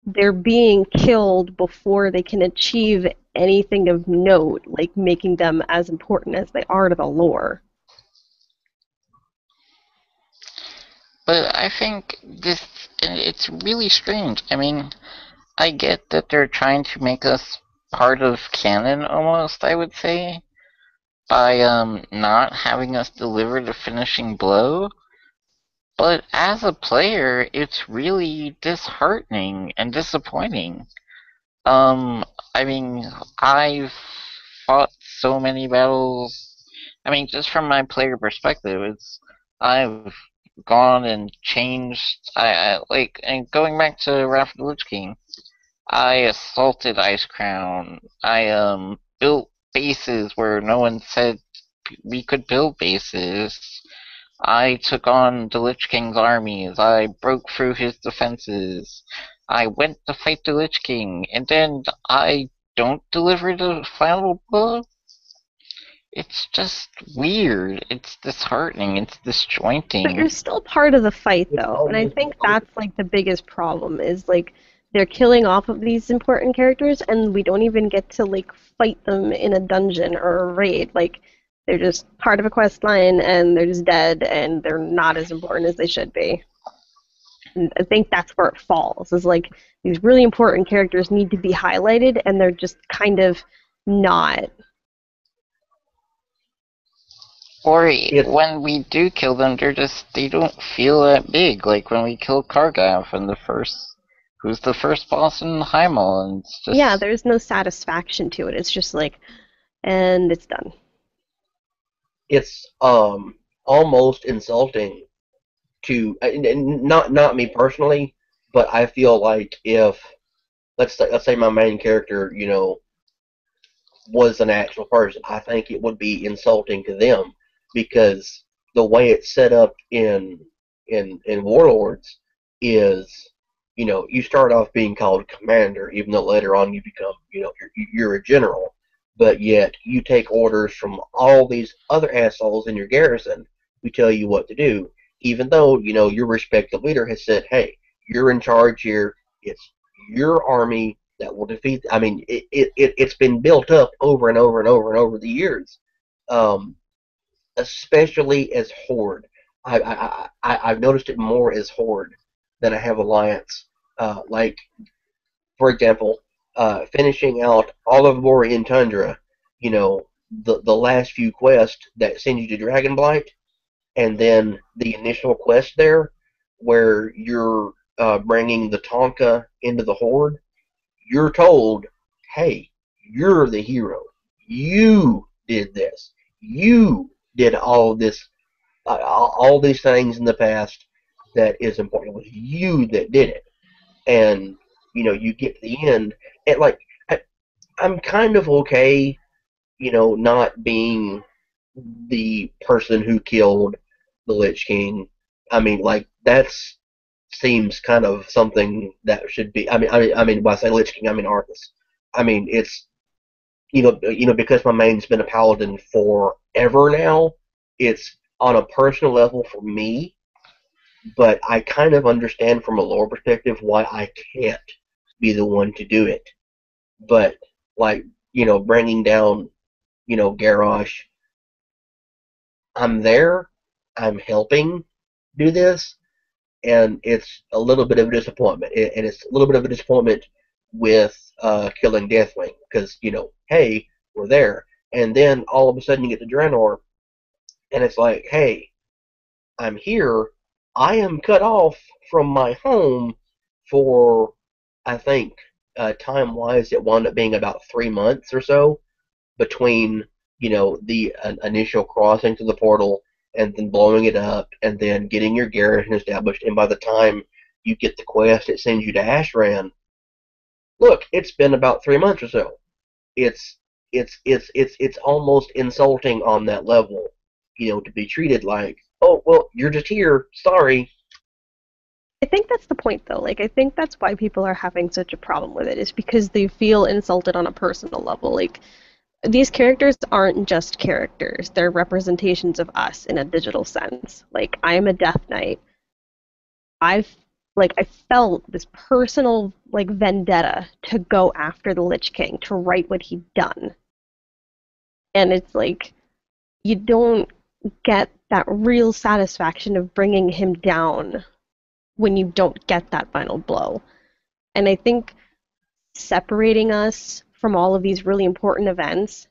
they're being killed before they can achieve anything of note, like making them as important as they are to the lore. But I think it's really strange. I mean, I get that they're trying to make us part of canon almost, I would say, by not having us deliver the finishing blow. But as a player, it's really disheartening and disappointing. I mean, I've fought so many battles. I mean, just from my player perspective, it's I've gone and changed. I like and going back to Wrath of the Lich King. I assaulted Ice Crown. I built bases where no one said we could build bases. I took on the Lich King's armies. I broke through his defenses. I went to fight the Lich King, and then I don't deliver the final blow. It's just weird. It's disheartening. It's But you're disjointing. still part of the fight, It's though, and I almost think that's like the biggest problem is like they're killing off of these important characters, and we don't even get to like fight them in a dungeon or a raid. Like they're just part of a quest line, and they're just dead, and they're not as important as they should be. And I think that's where it falls. Is like these really important characters need to be highlighted, and they're just kind of not. Or it's when we do kill them, they don't feel that big. Like when we kill Kargav in who's the first boss in Heimal, and it's Yeah, just there's no satisfaction to it. It's just like, and it's done. it's almost insulting to not me personally, but I feel like if let's say my main character, was an actual person, I think it would be insulting to them because the way it's set up in Warlords is, you start off being called commander, even though later on you become, you're a general, but yet you take orders from all these other assholes in your garrison who tell you what to do, even though your respective leader has said, "Hey, you're in charge here. It's your army that will defeat." I mean, it's been built up over and over and over and over the years, um, especially as Horde. I've noticed it more as Horde than I have Alliance. Like, for example, finishing out all of Borean Tundra, the last few quests that send you to Dragonblight, and then the initial quest there where you're bringing the Tonka into the Horde, you're told, "Hey, you're the hero. You did this. You did all these things in the past that is important. It was you that did it." And you get to the end, and like I, I'm kind of okay, not being the person who killed the Lich King. I mean, like that's seems kind of something that should be. I mean, when I say Lich King, I mean Arthas. I mean, it's because my main's been a paladin forever now. It's on a personal level for me, but I kind of understand from a lore perspective why I can't be the one to do it. But like bringing down Garrosh, I'm there, I'm helping do this, and it's a little bit of a disappointment. And it's a little bit of a disappointment with killing Deathwing because hey, we're there, and then all of a sudden you get to Draenor, and it's like, hey, I'm here. I am cut off from my home for, I think, time wise, it wound up being about 3 months or so between the initial crossing to the portal and then blowing it up and then getting your garrison established. And by the time you get the quest, it sends you to Ashran. Look, it's been about 3 months or so. It's it's almost insulting on that level, to be treated like, "Oh well, you're just here. Sorry." I think that's the point, though. Like, I think that's why people are having such a problem with it, is because they feel insulted on a personal level. Like, these characters aren't just characters, they're representations of us in a digital sense. Like, I'm a Death Knight. I've like I felt this personal like vendetta to go after the Lich King to right what he'd done. And it's like you don't get that real satisfaction of bringing him down when you don't get that final blow. And I think separating us from all of these really important events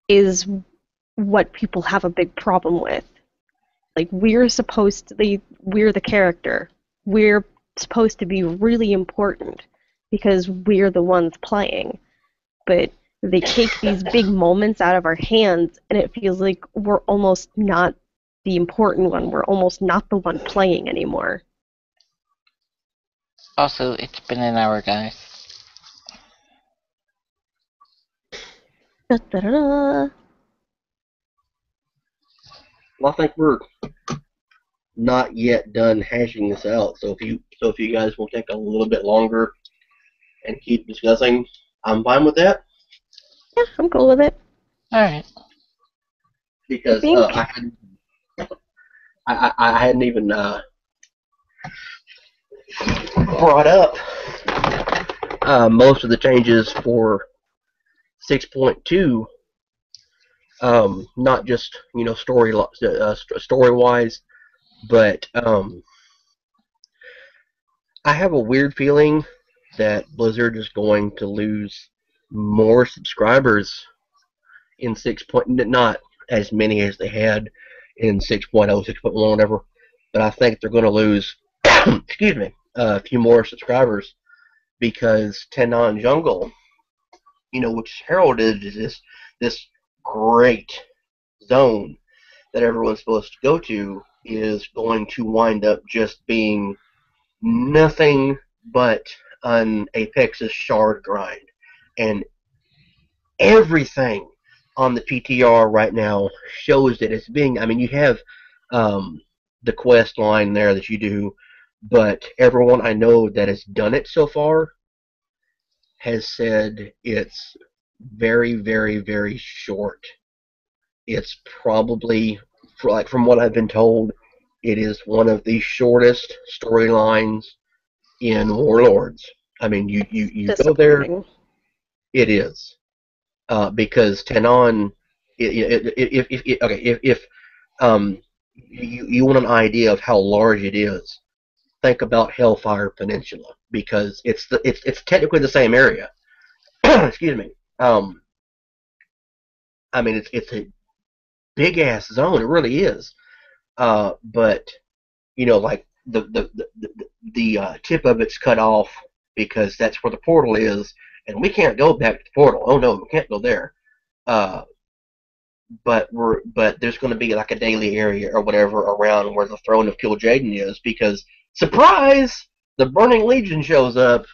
is what people have a big problem with. Like we're the character. We're supposed to be really important because we're the ones playing. But they take these big moments out of our hands and it feels like we're almost not the important one. We're almost not the one playing anymore. Also, it's been an hour, guys. Da, da, da, da. Well, I think we're not yet done hashing this out. So if you guys will take a little bit longer and keep discussing, I'm fine with that. Yeah, I'm cool with it. Alright. Because think- I hadn't even brought up most of the changes for 6.2. Not just story wise, but I have a weird feeling that Blizzard is going to lose more subscribers in 6. Not as many as they had in 6.0, 6.1, whatever, but I think they're going to lose excuse me, a few more subscribers because Tenon Jungle, which is heralded as this great zone that everyone's supposed to go to, is going to wind up just being nothing but an Apex's shard grind. And everything on the PTR right now shows that it's being, I mean, you have the quest line there that you do, but everyone I know that has done it so far has said it's very, very, very short. It's probably, from what I've been told, it is one of the shortest storylines in Warlords. I mean, you go there, it is. Because Tenon, if you want an idea of how large it is, think about Hellfire Peninsula, because it's technically the same area. Excuse me. I mean, it's a big ass zone. It really is. But like the tip of it's cut off because that's where the portal is, and we can't go back to the portal. Oh no, we can't go there. But there's going to be like a daily area or whatever around where the throne of Kil'jaeden is, because surprise, the Burning Legion shows up.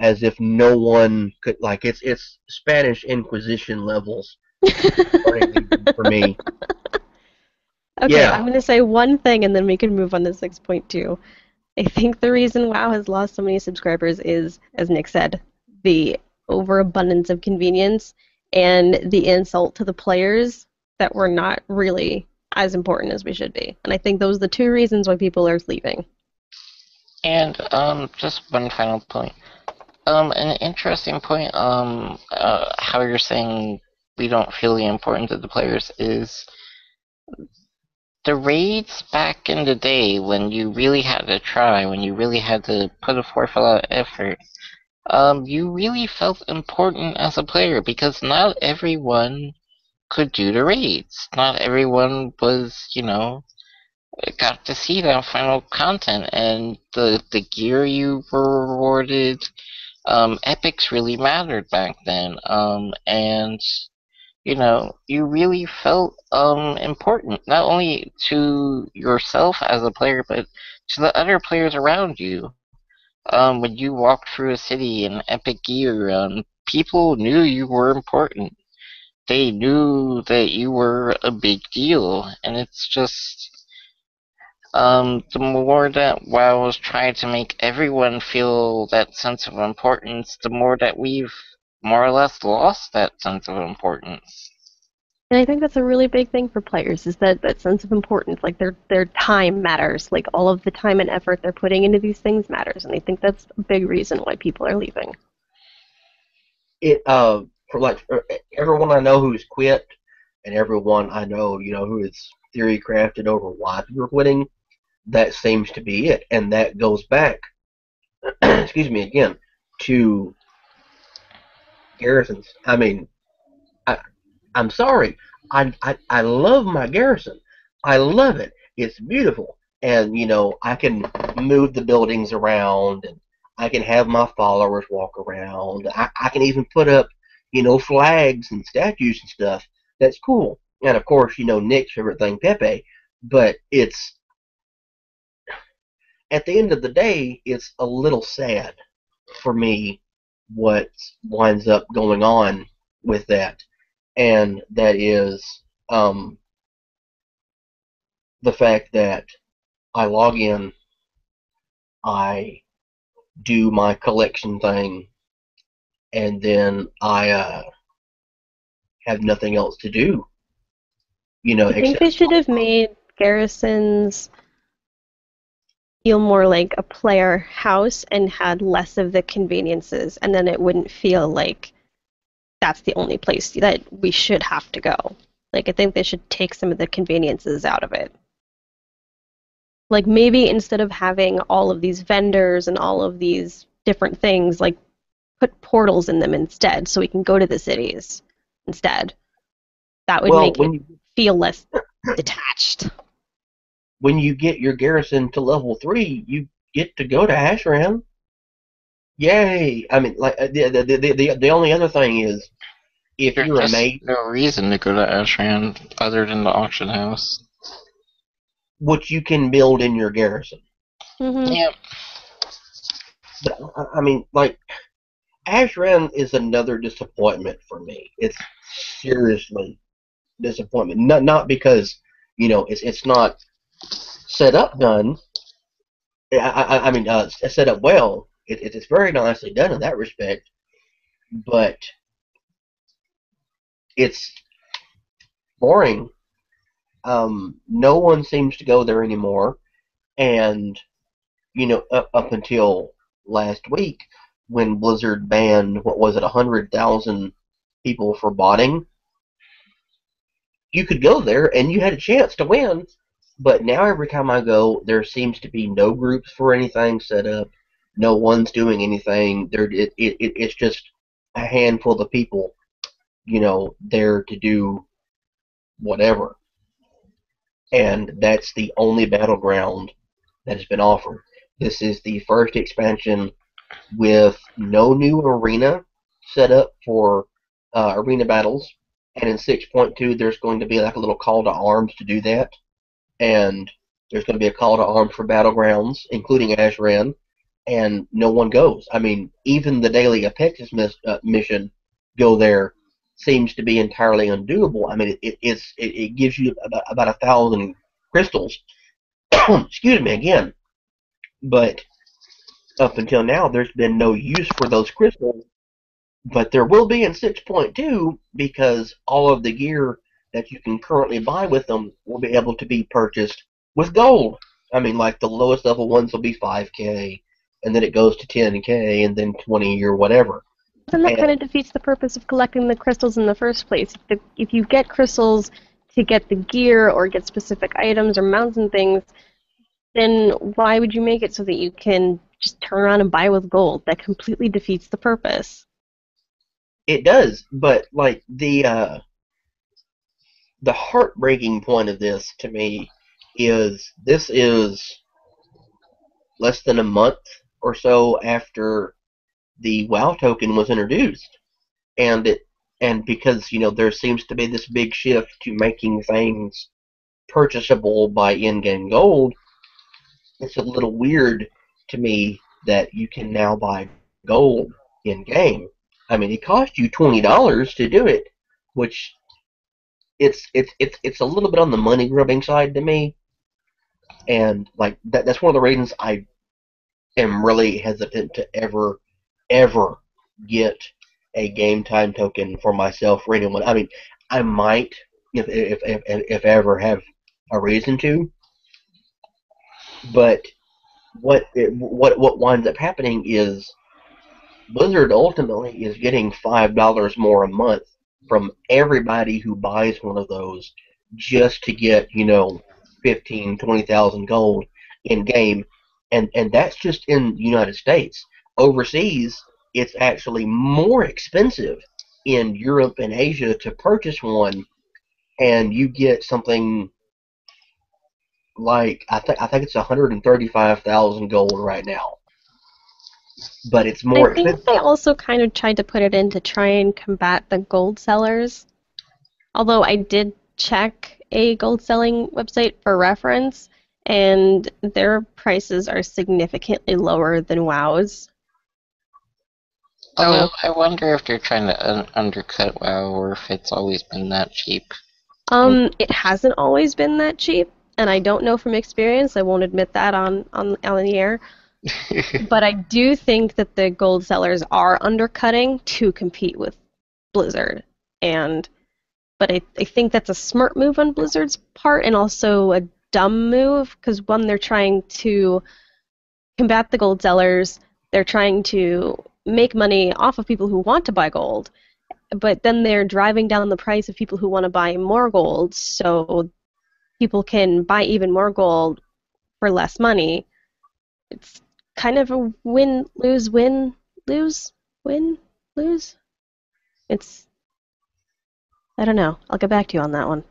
As if no one could, like, it's Spanish Inquisition levels for me. Okay, Yeah. I'm going to say one thing and then we can move on to 6.2. I think the reason WoW has lost so many subscribers is, as Nick said, the overabundance of convenience and the insult to the players that we're not really as important as we should be. And I think those are the two reasons why people are leaving. And just one final point. An interesting point, how you're saying we don't feel the importance of the players is the raids back in the day when you really had to try, when you really had to put forth a lot of effort. You really felt important as a player because not everyone could do the raids. Not everyone was, got to see that final content, and the gear you were rewarded. Epics really mattered back then, and you really felt important, not only to yourself as a player, but to the other players around you. When you walked through a city in epic gear, people knew you were important. They knew that you were a big deal, and it's just the more that WoW was trying to make everyone feel that sense of importance, the more that we've more or less lost that sense of importance. And I think that's a really big thing for players is that sense of importance. Like their time matters. Like all of the time and effort they're putting into these things matters. And I think that's a big reason why people are leaving. It for like everyone I know who's quit, and everyone I know who is theory crafted over why people are quitting. That seems to be it, and that goes back, excuse me again, to garrisons. I mean, I, I'm sorry. I love my garrison. I love it. It's beautiful. And, I can move the buildings around and I can have my followers walk around. I can even put up, flags and statues and stuff. That's cool. And of course, Nick's favorite thing, Pepe. But it's, at the end of the day, it's a little sad for me what winds up going on with that. And that is the fact that I log in, I do my collection thing, and then I have nothing else to do, I think except they should have made garrisons feel more like a player house and had less of the conveniences, and then it wouldn't feel like that's the only place that we should have to go. Like, I think they should take some of the conveniences out of it. Like, maybe instead of having all of these vendors and all of these different things, like, put portals in them instead so we can go to the cities instead. That would well, make it feel less detached. when you get your garrison to level 3, you get to go to Ashram. Yay! I mean, like the only other thing is if There's you're a just mate, no reason to go to Ashran other than the auction house. what you can build in your garrison. Mm-hmm. Yep. But I mean, like Ashram is another disappointment for me. It's seriously disappointment. Not because it's not set up done. I mean, set up well. It's very nicely done in that respect, but it's boring. No one seems to go there anymore, and up until last week when Blizzard banned what was it 100,000 people for botting, you could go there and you had a chance to win. But now every time I go, there seems to be no groups for anything set up. No one's doing anything. It's just a handful of people, there to do whatever. And that's the only battleground that has been offered. This is the first expansion with no new arena set up for arena battles. And in 6.2, there's going to be like a little call to arms to do that. And there's going to be a call to arms for battlegrounds, including Ashran, and no one goes. I mean, even the daily Apexis mission go there seems to be entirely undoable. I mean, it gives you about 1,000 crystals. Excuse me again, but up until now, there's been no use for those crystals. But there will be in 6.2 because all of the gear that you can currently buy with them will be able to be purchased with gold. I mean, like the lowest level ones will be 5K, and then it goes to 10K, and then 20 or whatever. Then that kind And of defeats the purpose of collecting the crystals in the first place. If you get crystals to get the gear or get specific items or mounts and things, then why would you make it so that you can just turn around and buy with gold? That completely defeats the purpose. it does, but like the heartbreaking point of this to me is this is less than a month or so after the WoW token was introduced, and because there seems to be this big shift to making things purchasable by in-game gold, it's a little weird to me that you can now buy gold in-game. I mean, it cost you $20 to do it, which it's a little bit on the money grubbing side to me, and like that's one of the reasons I am really hesitant to ever get a game time token for myself or anyone. I mean, I might if I ever have a reason to. But what winds up happening is Blizzard ultimately is getting $5 more a month from everybody who buys one of those just to get 15, 20,000 gold in game, and that's just in the United States. Overseas, it's actually more expensive in Europe and Asia to purchase one, and you get something like I think it's 135,000 gold right now, but it's I more think expensive. they also kind of tried to put it in to try and combat the gold sellers. Although I did check a gold selling website for reference, and their prices are significantly lower than WoW's. Although So, I wonder if they're trying to undercut WoW or if it's always been that cheap. it hasn't always been that cheap, and I don't know from experience. I won't admit that on the air. But I do think that the gold sellers are undercutting to compete with Blizzard. And but I think that's a smart move on Blizzard's part and also a dumb move because one, they're trying to combat the gold sellers, they're trying to make money off of people who want to buy gold, but then they're driving down the price of people who want to buy more gold so people can buy even more gold for less money. It's kind of a win lose win lose win lose. It's I don't know. I'll get back to you on that one.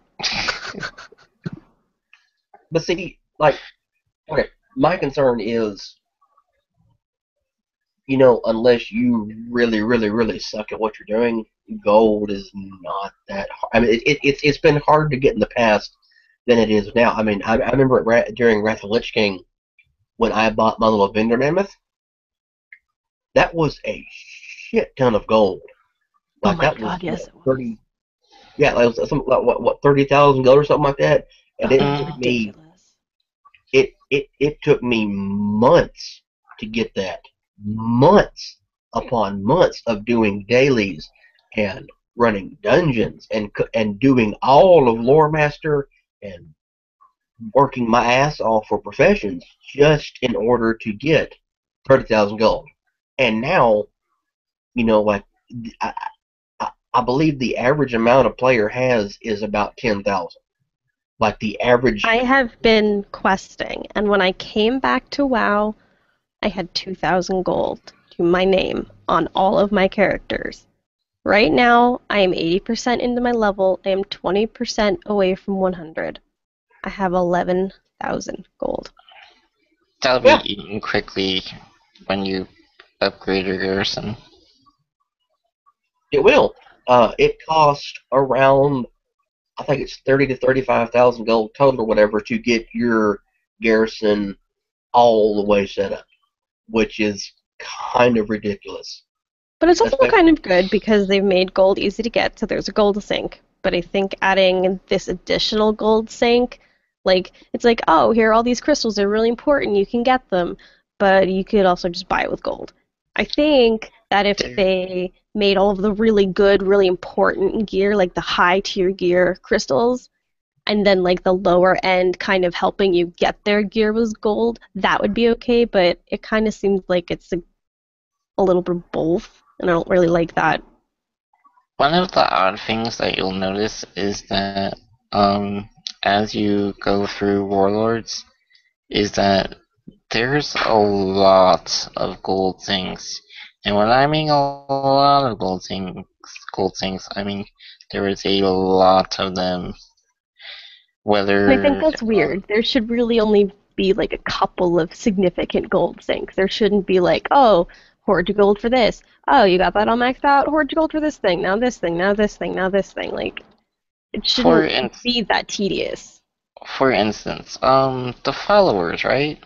But see, like, okay, my concern is, unless you really, really, really suck at what you're doing, gold is not that hard. I mean, it's been hard to get in the past than it is now. I mean, I remember during Wrath of the Lich King when I bought my little vendor mammoth. That was a shit ton of gold. Oh Like my that was god, yes it was. 30. Yeah, like, it was something like what 30,000 gold or something like that. And Oh, it it was took me ridiculous. it took me months to get that. Months upon months of doing dailies and running dungeons and doing all of lore master and working my ass off for professions just in order to get 30,000 gold. And now, like I, I believe the average amount a player has is about 10,000. Like the average. I have been questing, and when I came back to WoW, I had 2,000 gold to my name on all of my characters. Right now, I am 80% into my level. I am 20% away from 100. I have 11,000 gold. That'll be Yeah, eaten quickly when you upgrade your garrison. it will. It costs around, I think it's 30 to 35,000 gold total or whatever to get your garrison all the way set up, which is kind of ridiculous. But it's also Especially, kind of good because they've made gold easy to get, so there's a gold sink. But I think adding this additional gold sink, like, it's like, oh, here are all these crystals, they're really important, you can get them, but you could also just buy it with gold. I think that if There, they made all of the really good, really important gear, like the high tier gear crystals, and then like the lower end kind of helping you get their gear was gold, that would be okay, but it kind of seems like it's a little bit of both, and I don't really like that. one of the odd things that you'll notice is that as you go through Warlords, is that there's a lot of gold things. And when I mean a lot of gold things, I mean there is a lot of them. And I think Whether that's weird. There should really only be like a couple of significant gold sinks. There shouldn't be like, oh, hoard your gold for this. Oh, you got that all maxed out? Hoard your gold for this thing. Now this thing. Now this thing. Now this thing. Like, it for shouldn't be that tedious. for instance, the followers, right?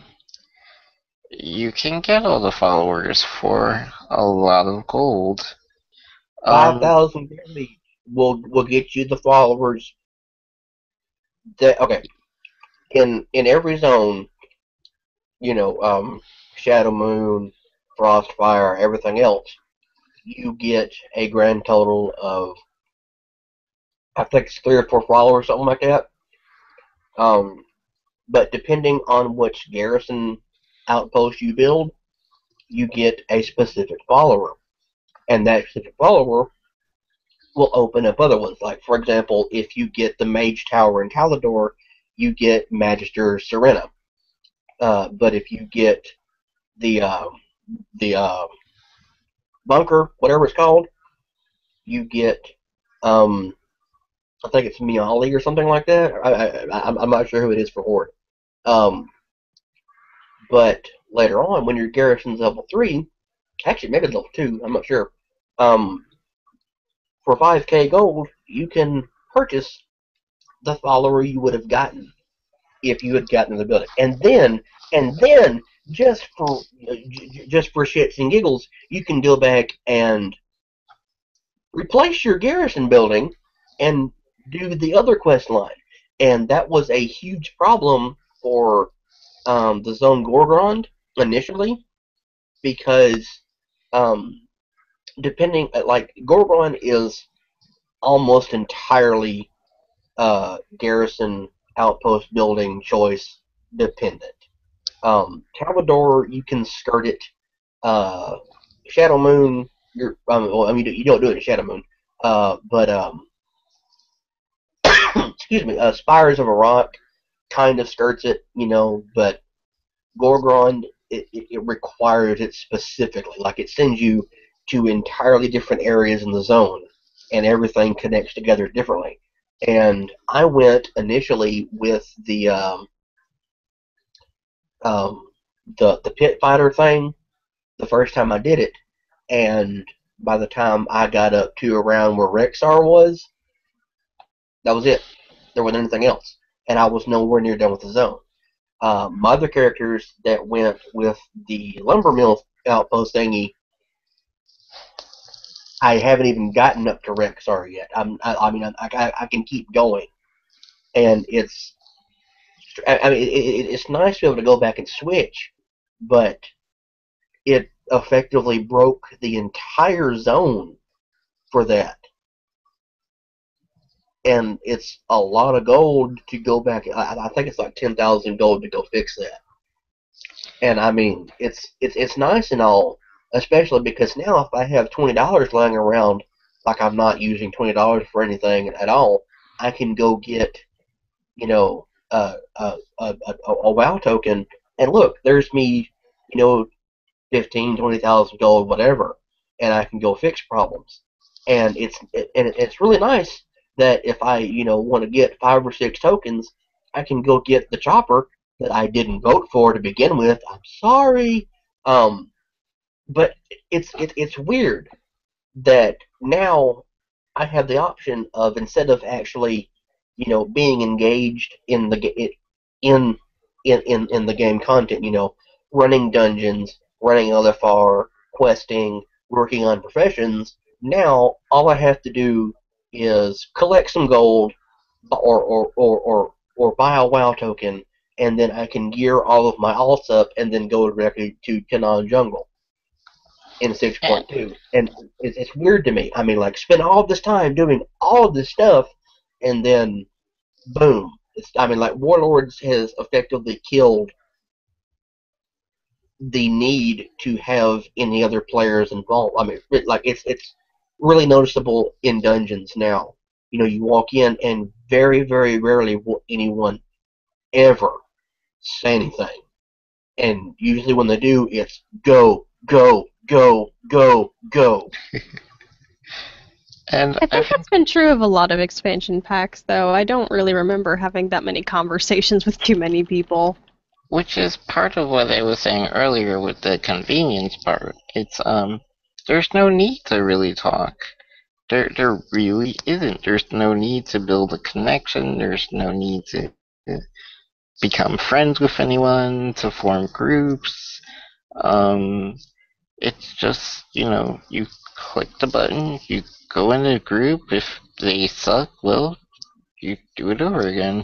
You can get all the followers for a lot of gold. Um, 5,000 barely will get you the followers. That okay, in every zone, you know, Shadow Moon, Frostfire, everything else, you get a grand total of I think it's 3 or 4 followers, something like that. Um, but depending on which garrison outpost you build, you get a specific follower, and that specific follower will open up other ones. Like, for example, if you get the Mage Tower in Talador, you get Magister Serena. But if you get the bunker, whatever it's called, you get I think it's MEOW or something like that. I'm not sure who it is for Horde. Um, but later on, when your garrison's level 3, actually maybe it's level 2, I'm not sure. Um, for 5k gold, you can purchase the follower you would have gotten if you had gotten the building. And then, just for shits and giggles, you can go back and replace your garrison building and do the other quest line. And that was a huge problem for the Zone Gorgrond initially, because depending, like, Gorgrond is almost entirely garrison outpost building choice dependent. Talvador, you can skirt it. Shadow Moon, well, I mean, you don't do it in Shadow Moon, but excuse me, Spires of Iraq kind of skirts it, but Gorgrond, it requires it specifically. Like, it sends you to entirely different areas in the zone, and everything connects together differently. And I went initially with the pit fighter thing the first time I did it, and by the time I got up to around where Rexar was, that was it. There wasn't anything else, and I was nowhere near done with the zone. My other characters that went with the lumber mill outpost thingy, I haven't even gotten up to Rexar yet. I can keep going, and it's nice to be able to go back and switch, but it effectively broke the entire zone for that. And it's a lot of gold to go back. I think it's like 10,000 gold to go fix that. And I mean, it's nice and all, especially because now if I have $20 lying around, like I'm not using $20 for anything at all, I can go get, a WoW token, and look, there's me, 15, 20,000 gold, whatever, and I can go fix problems. And it's really nice that if I want to get 5 or 6 tokens, I can go get the chopper that I didn't vote for to begin with. I'm sorry, but it's weird that now I have the option of, instead of actually being engaged in the in the game content, running dungeons, running LFR, questing, working on professions. Now all I have to do is collect some gold, or buy a WoW token, and then I can gear all of my alts up and then go directly to Tenon Jungle in 6.2. And it's weird to me. I mean, like, spend all this time doing all this stuff, and then boom. Like, Warlords has effectively killed the need to have any other players involved. I mean, like, it's really noticeable in dungeons now. You walk in, and very, very rarely will anyone ever say anything. And usually when they do, it's go, go, go, go, go. And I think that's been true of a lot of expansion packs, though. I don't really remember having that many conversations with too many people. which is part of what I was saying earlier with the convenience part. It's there's no need to really talk. There really isn't. There's no need to build a connection. There's no need to become friends with anyone, to form groups. Um, it's just, you click the button, you go in a group. If they suck, well, you do it over again.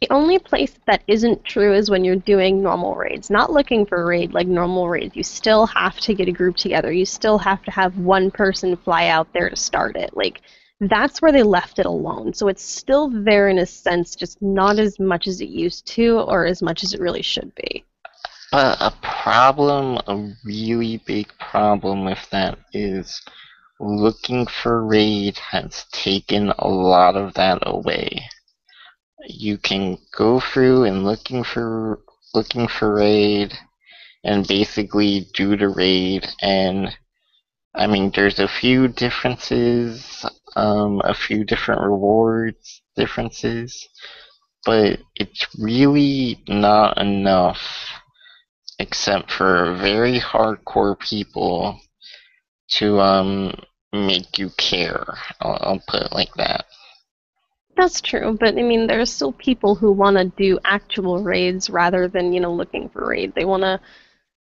The only place that isn't true is when you're doing normal raids. Not looking for raid like normal raids. You still have to get a group together. You still have to have one person fly out there to start it. Like, that's where they left it alone. So it's still there in a sense, just not as much as it used to or as much as it really should be. But a really big problem with that is looking for raid has taken a lot of that away. You can go through and looking for raid and basically do the raid, and I mean there's a few differences, a few different rewards differences, but it's really not enough except for very hardcore people to make you care. I'll put it like that. That's true, but I mean, there's still people who want to do actual raids rather than, looking for raid. They want to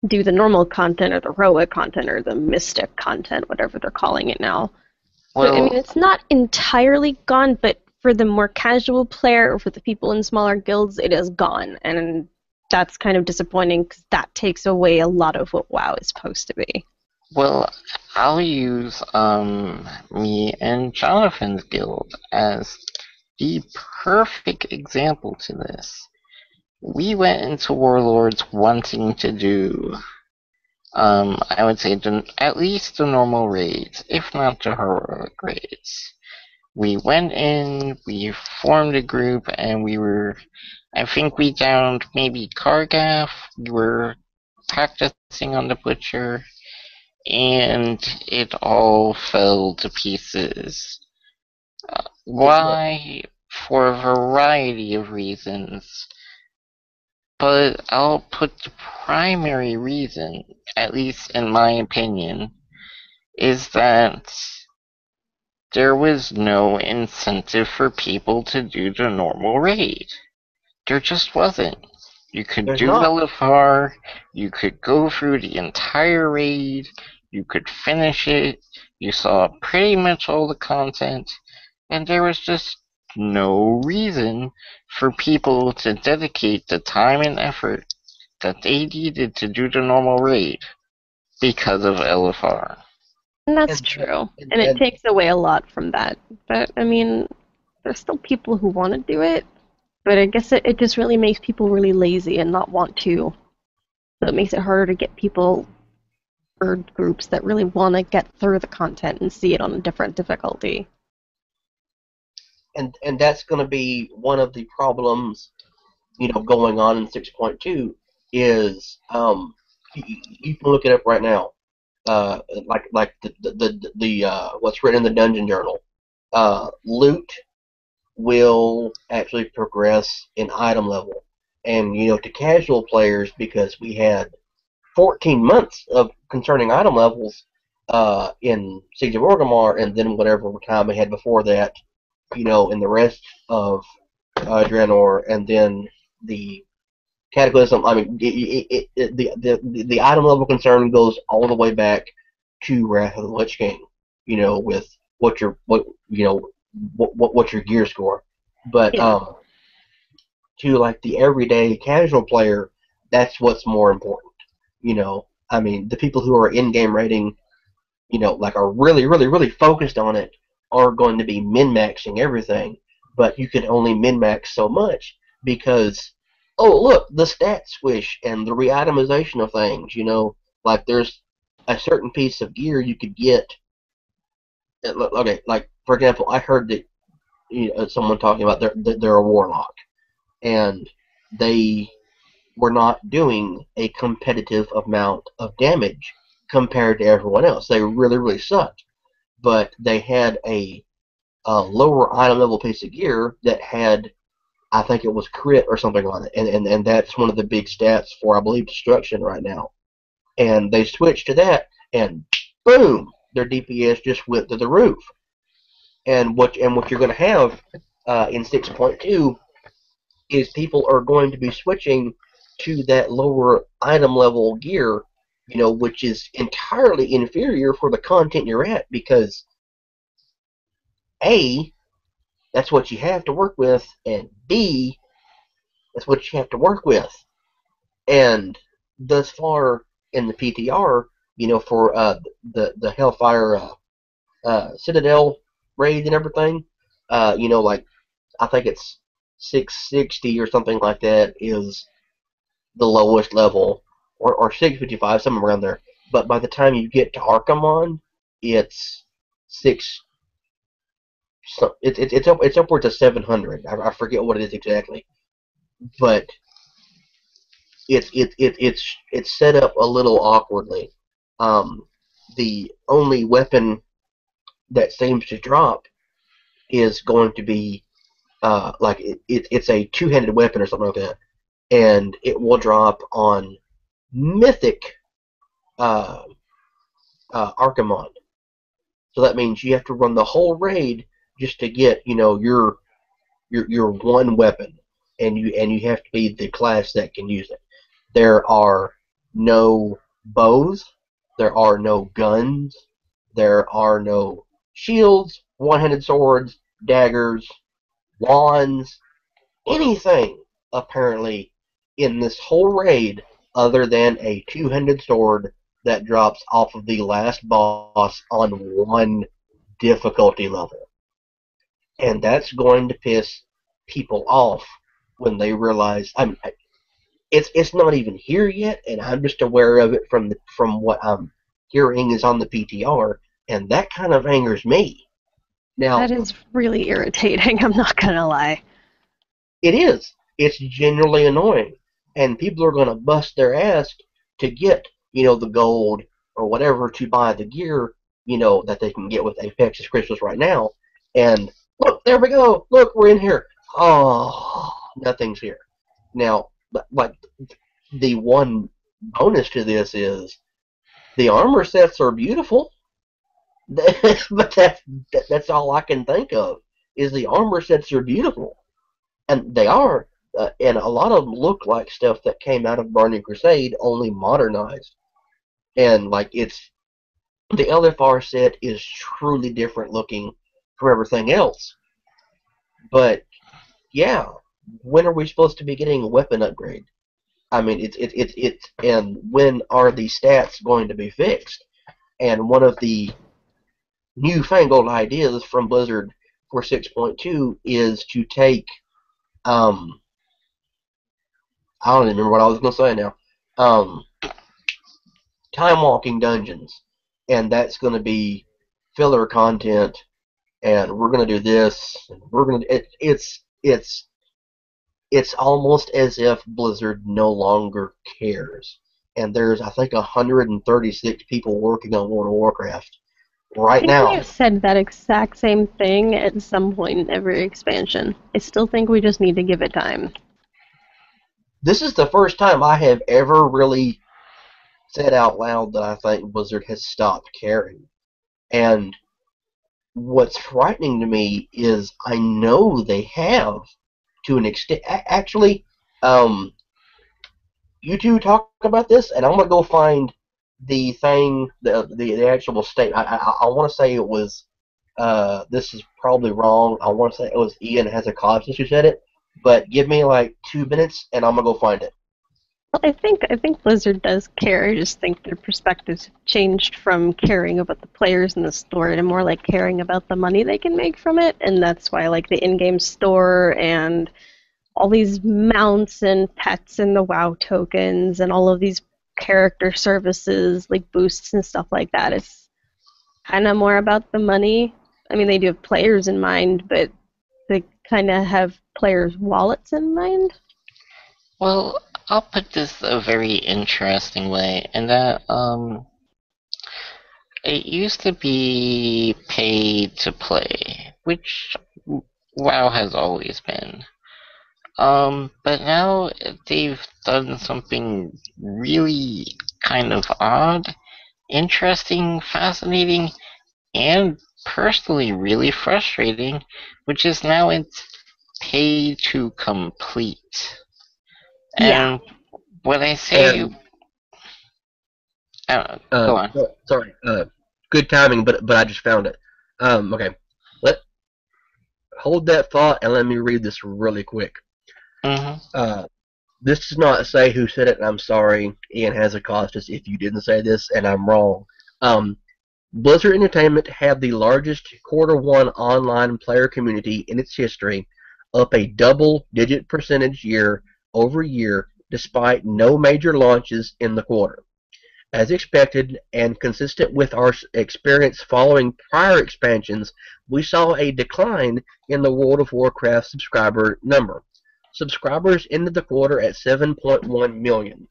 do the normal content or the heroic content or the mystic content, whatever they're calling it now. So, I mean, Well, it's not entirely gone, but for the more casual player or for the people in smaller guilds, it is gone. And that's kind of disappointing because that takes away a lot of what WoW is supposed to be. well, I'll use me and Jonathan's guild as the perfect example to this. We went into Warlords wanting to do, I would say, at least the normal raids, if not the heroic raids. We went in, we formed a group, and I think we downed maybe Kargath, we were practicing on the Butcher, and it all fell to pieces. Why? For a variety of reasons. But I'll put the primary reason, at least in my opinion, is that there was no incentive for people to do the normal raid. There just wasn't. You could There's do not. LFR, you could go through the entire raid, you could finish it, you saw pretty much all the content, and there was just no reason for people to dedicate the time and effort that they needed to do the normal raid because of LFR. And that's And that, true. And it takes away a lot from that. But, I mean, there's still people who want to do it, but I guess it just really makes people really lazy and not want to. So it makes it harder to get people or groups that really want to get through the content and see it on a different difficulty. and that's going to be one of the problems, going on in 6.2 is you can look it up right now. Like the what's written in the dungeon journal. Loot will actually progress in item level, and to casual players, because we had 14 months of concerning item levels in Siege of Orgrimmar, and then whatever time we had before that, in the rest of Draenor, and then the Cataclysm. I mean, the item level concern goes all the way back to Wrath of the Lich King. With what's your gear score, but Yeah. to like the everyday casual player, that's what's more important. I mean, the people who are in-game rating, like are really, really, really focused on it, are going to be min-maxing everything, but you can only min-max so much because, oh, look, the stat swish and the re-itemization of things, like there's a certain piece of gear you could get. Okay, like, for example, I heard that someone talking about they're a warlock, and they were not doing a competitive amount of damage compared to everyone else. They really, really sucked. But they had a lower item level piece of gear that had, I think it was crit or something on it, and that's one of the big stats for, I believe, destruction right now. And they switched to that, and boom, their DPS just went to the roof. And what you're going to have in 6.2 is people are going to be switching to that lower item level gear, which is entirely inferior for the content you're at, because A, that's what you have to work with, and B, that's what you have to work with. And thus far in the PTR, for the Hellfire Citadel, raid and everything. Like I think it's 660 or something like that is the lowest level, or 655, somewhere around there. But by the time you get to Arkham, it's six. So it's upwards of 700. I forget what it is exactly, but it's set up a little awkwardly. Um, the only weapon that seems to drop is going to be like it's a two-handed weapon or something like that, and it will drop on mythic uh, Archimon. So that means you have to run the whole raid just to get your one weapon, and you have to be the class that can use it. There are no bows, there are no guns, there are no shields, one-handed swords, daggers, wands, anything apparently in this whole raid other than a two-handed sword that drops off of the last boss on one difficulty level. And that's going to piss people off when they realize it's not even here yet, and I'm just aware of it from what I'm hearing is on the PTR, and that kind of angers me. That Now, is really irritating, I'm not gonna lie. it is. It's genuinely annoying, and people are going to bust their ass to get the gold or whatever to buy the gear that they can get with Apex's crystals right now. And look, there we go. Look, we're in here. Oh, nothing's here. Now, like the one bonus to this is the armor sets are beautiful, but that's all I can think of is the armor sets are beautiful, and they are, and a lot of them look like stuff that came out of Burning Crusade, only modernized. And like the LFR set is truly different looking from everything else. But yeah, when are we supposed to be getting a weapon upgrade? I mean, and when are the stats going to be fixed? And one of the newfangled ideas from Blizzard for 6.2 is to take I don't even remember what I was going to say now. Um, time walking dungeons, and that's going to be filler content. And we're going to do this. And we're going to. It's almost as if Blizzard no longer cares. And there's I think 136 people working on World of Warcraft I right think we now. have said that exact same thing at some point in every expansion. I still think we just need to give it time. This is the first time I have ever really said out loud that I think Blizzard has stopped caring. And what's frightening to me is I know they have to an extent. Actually, um, you two talk about this, and I'm gonna go find the thing, the actual state. I want to say it was. This is probably wrong. I want to say it was Ian Hazakostas who said it, but give me like 2 minutes, and I'm gonna go find it. Well, I think Blizzard does care. I just think their perspectives have changed from caring about the players in the store to more like caring about the money they can make from it, and that's why like the in-game store and all these mounts and pets and the WoW tokens and all of these character services like boosts and stuff like that. It's kind of more about the money. I mean, they do have players in mind, but they kind of have players' wallets in mind. Well, I'll put this a very interesting way, in that it used to be pay to play, which WoW has always been. But now they've done something really kind of odd, interesting, fascinating, and personally really frustrating, which is now it's pay to complete. Yeah. And when I say, And go on. sorry, good timing, but I just found it. Okay, let hold that thought and let me read this really quick. Hmm. Uh, this does not say who said it, and I'm sorry, Ian Hazakostas, if you didn't say this and I'm wrong. Um, Blizzard Entertainment had the largest quarter one online player community in its history, up a double-digit percentage year over year, despite no major launches in the quarter. As expected and consistent with our experience following prior expansions, we saw a decline in the World of Warcraft subscriber number. Subscribers ended the quarter at 7.1 million.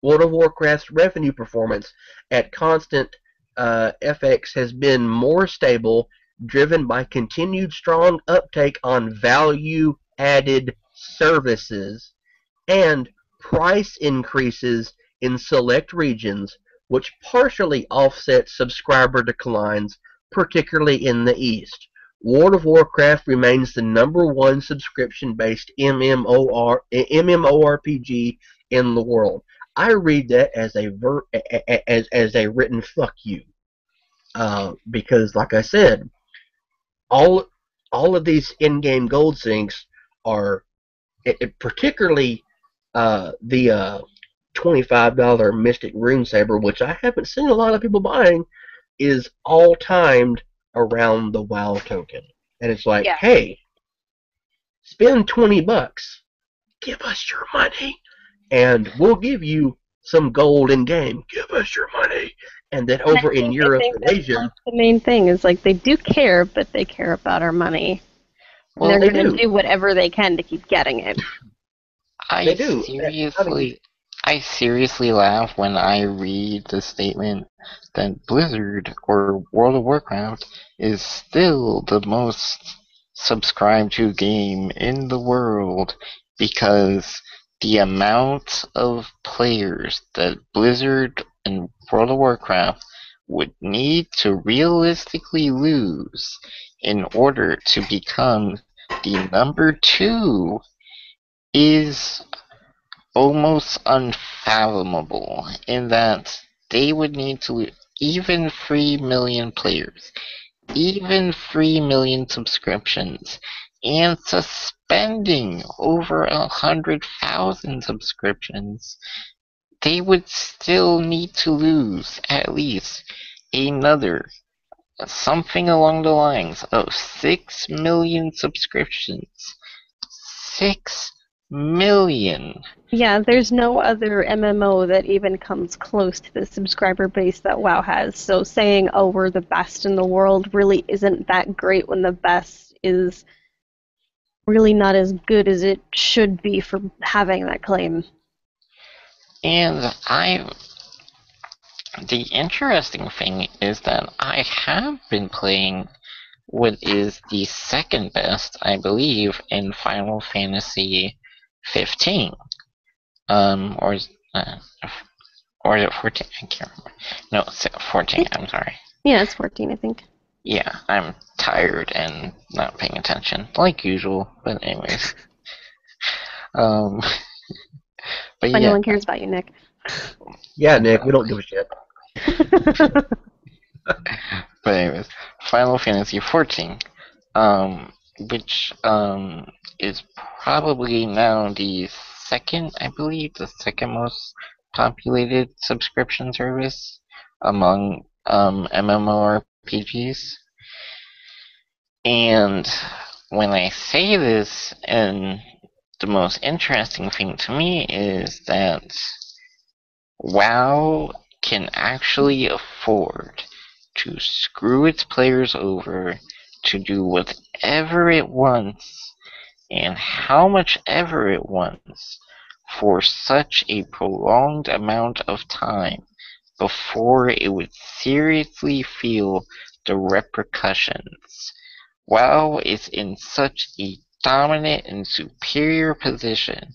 World of Warcraft's revenue performance at constant FX has been more stable, driven by continued strong uptake on value-added services and price increases in select regions, which partially offset subscriber declines, particularly in the East. World of Warcraft remains the number one subscription-based MMORPG in the world. I read that as a written fuck you, because, like I said, all all of these in-game gold sinks are, particularly the $25 Mystic Rune Saber, which I haven't seen a lot of people buying, is all timed around the WoW token, and it's like, Yeah. hey, spend $20, give us your money, and we'll give you some gold in game. Give us your money, and then over in Europe and Asia, the main thing is like they do care, but they care about our money. Well, and they they're going to do. do whatever they can to keep getting it. They do. I seriously laugh when I read the statement that Blizzard or World of Warcraft is still the most subscribed to game in the world because the amount of players that Blizzard and World of Warcraft would need to realistically lose in order to become the number 2 is almost unfathomable in that they would need to even 3 million players, even 3 million subscriptions, and suspending over 100,000 subscriptions, they would still need to lose at least another something along the lines of 6 million subscriptions. 6 million. Yeah, there's no other MMO that even comes close to the subscriber base that WoW has. So saying, oh, we're the best in the world really isn't that great when the best is really not as good as it should be for having that claim. And the interesting thing is that I have been playing what is the second best, I believe, in Final Fantasy 15. Or is it 14? I can't remember. No, it's 14, I'm sorry. Yeah, it's 14, I think. Yeah, I'm tired and not paying attention, like usual, but anyways. But But no one cares about you, Nick. Yeah, Nick, we don't give a shit. But anyways, Final Fantasy 14, which is probably now the second, I believe, the second most populated subscription service among MMORPGs. And when I say this, and the most interesting thing to me is that WoW can actually afford to screw its players over, to do whatever it wants, and how much ever it wants, for such a prolonged amount of time before it would seriously feel the repercussions. WoW is in such a dominant and superior position,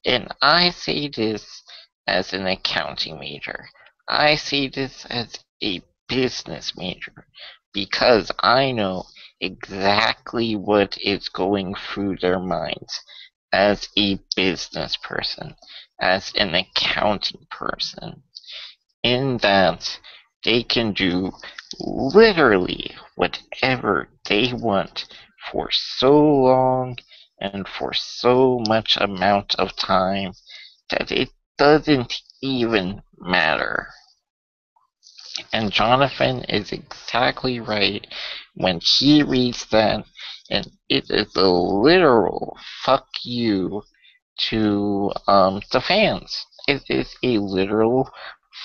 and I say this as an accounting major. I say this as a business major because I know exactly what is going through their minds as a business person, as an accounting person, in that they can do literally whatever they want for so long and for so much amount of time that it doesn't even matter. and Jonathan is exactly right when he reads that, and it is a literal fuck you to the fans. It is a literal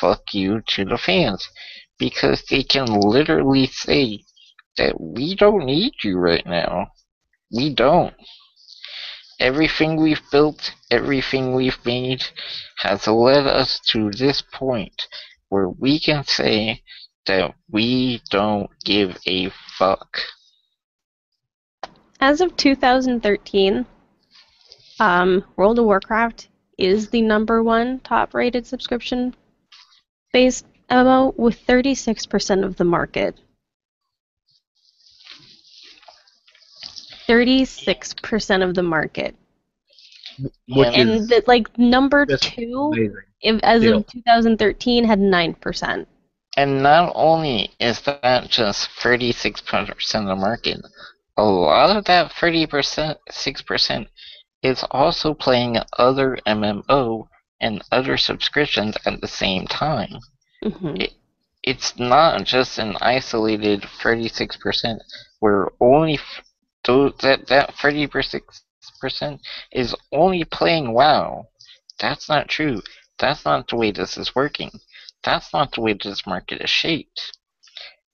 fuck you to the fans because they can literally say that we don't need you right now. We don't. Everything we've built, everything we've made has led us to this point where we can say that we don't give a fuck. As of 2013, World of Warcraft is the #1 top-rated subscription-based MMO with 36% of the market. 36% of the market. Which And is number just 2, amazing. as Still. of 2013, had 9%. And not only is that just 36% of the market, a lot of that 6% is also playing other MMO and other subscriptions at the same time. Mm-hmm. It's not just an isolated 36% where only that 36% is only playing WoW. That's not true. That's not the way this is working. That's not the way this market is shaped.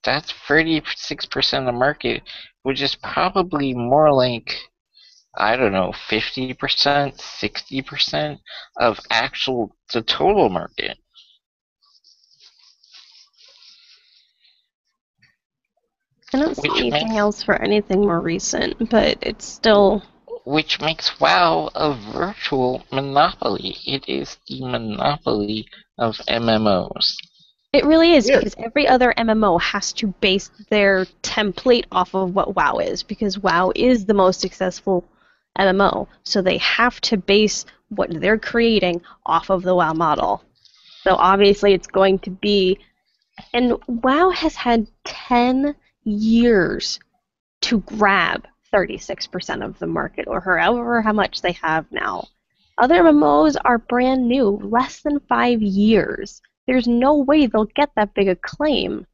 That's 36% of the market, which is probably more like, I don't know, 50%, 60% of the total market. I don't see Which anything makes else for anything more recent, but it's still... which makes WoW a virtual monopoly. It is the monopoly of MMOs. It really is, Yeah. because every other MMO has to base their template off of what WoW is, because WoW is the most successful MMO, so they have to base what they're creating off of the WoW model. So obviously it's going to be... And WoW has had 10 years to grab 36% of the market, or however how much they have now. Other MMOs are brand new, less than 5 years. There's no way they'll get that big a claim.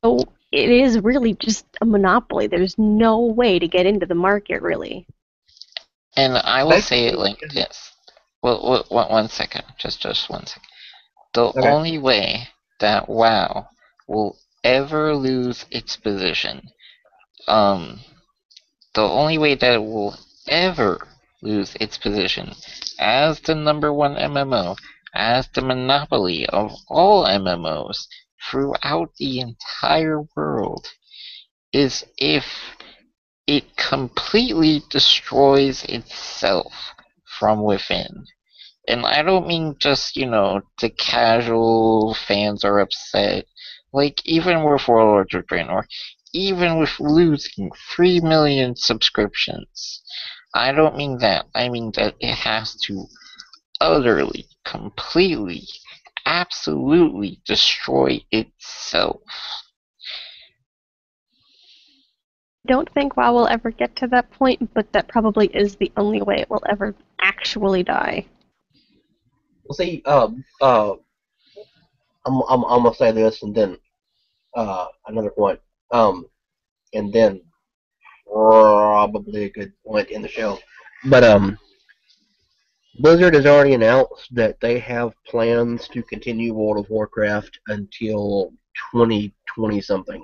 So it is really just a monopoly. There's no way to get into the market, really. And I will say it like this. Well, one second. Just 1 second. The Okay. only way that WoW will ever lose its position, the only way that it will ever lose its position as the #1 MMO, as the monopoly of all MMOs throughout the entire world, is if it completely destroys itself from within. And I don't mean just, the casual fans are upset. Like, even with Warlords of Draenor, even with losing 3 million subscriptions, I don't mean that. I mean that it has to utterly, completely, absolutely destroy itself. I don't think WoW will ever get to that point, but that probably is the only way it will ever actually die. Well, see, I'm gonna say this, and then another point, and then probably a good point in the show. But Blizzard has already announced that they have plans to continue World of Warcraft until 2020 something,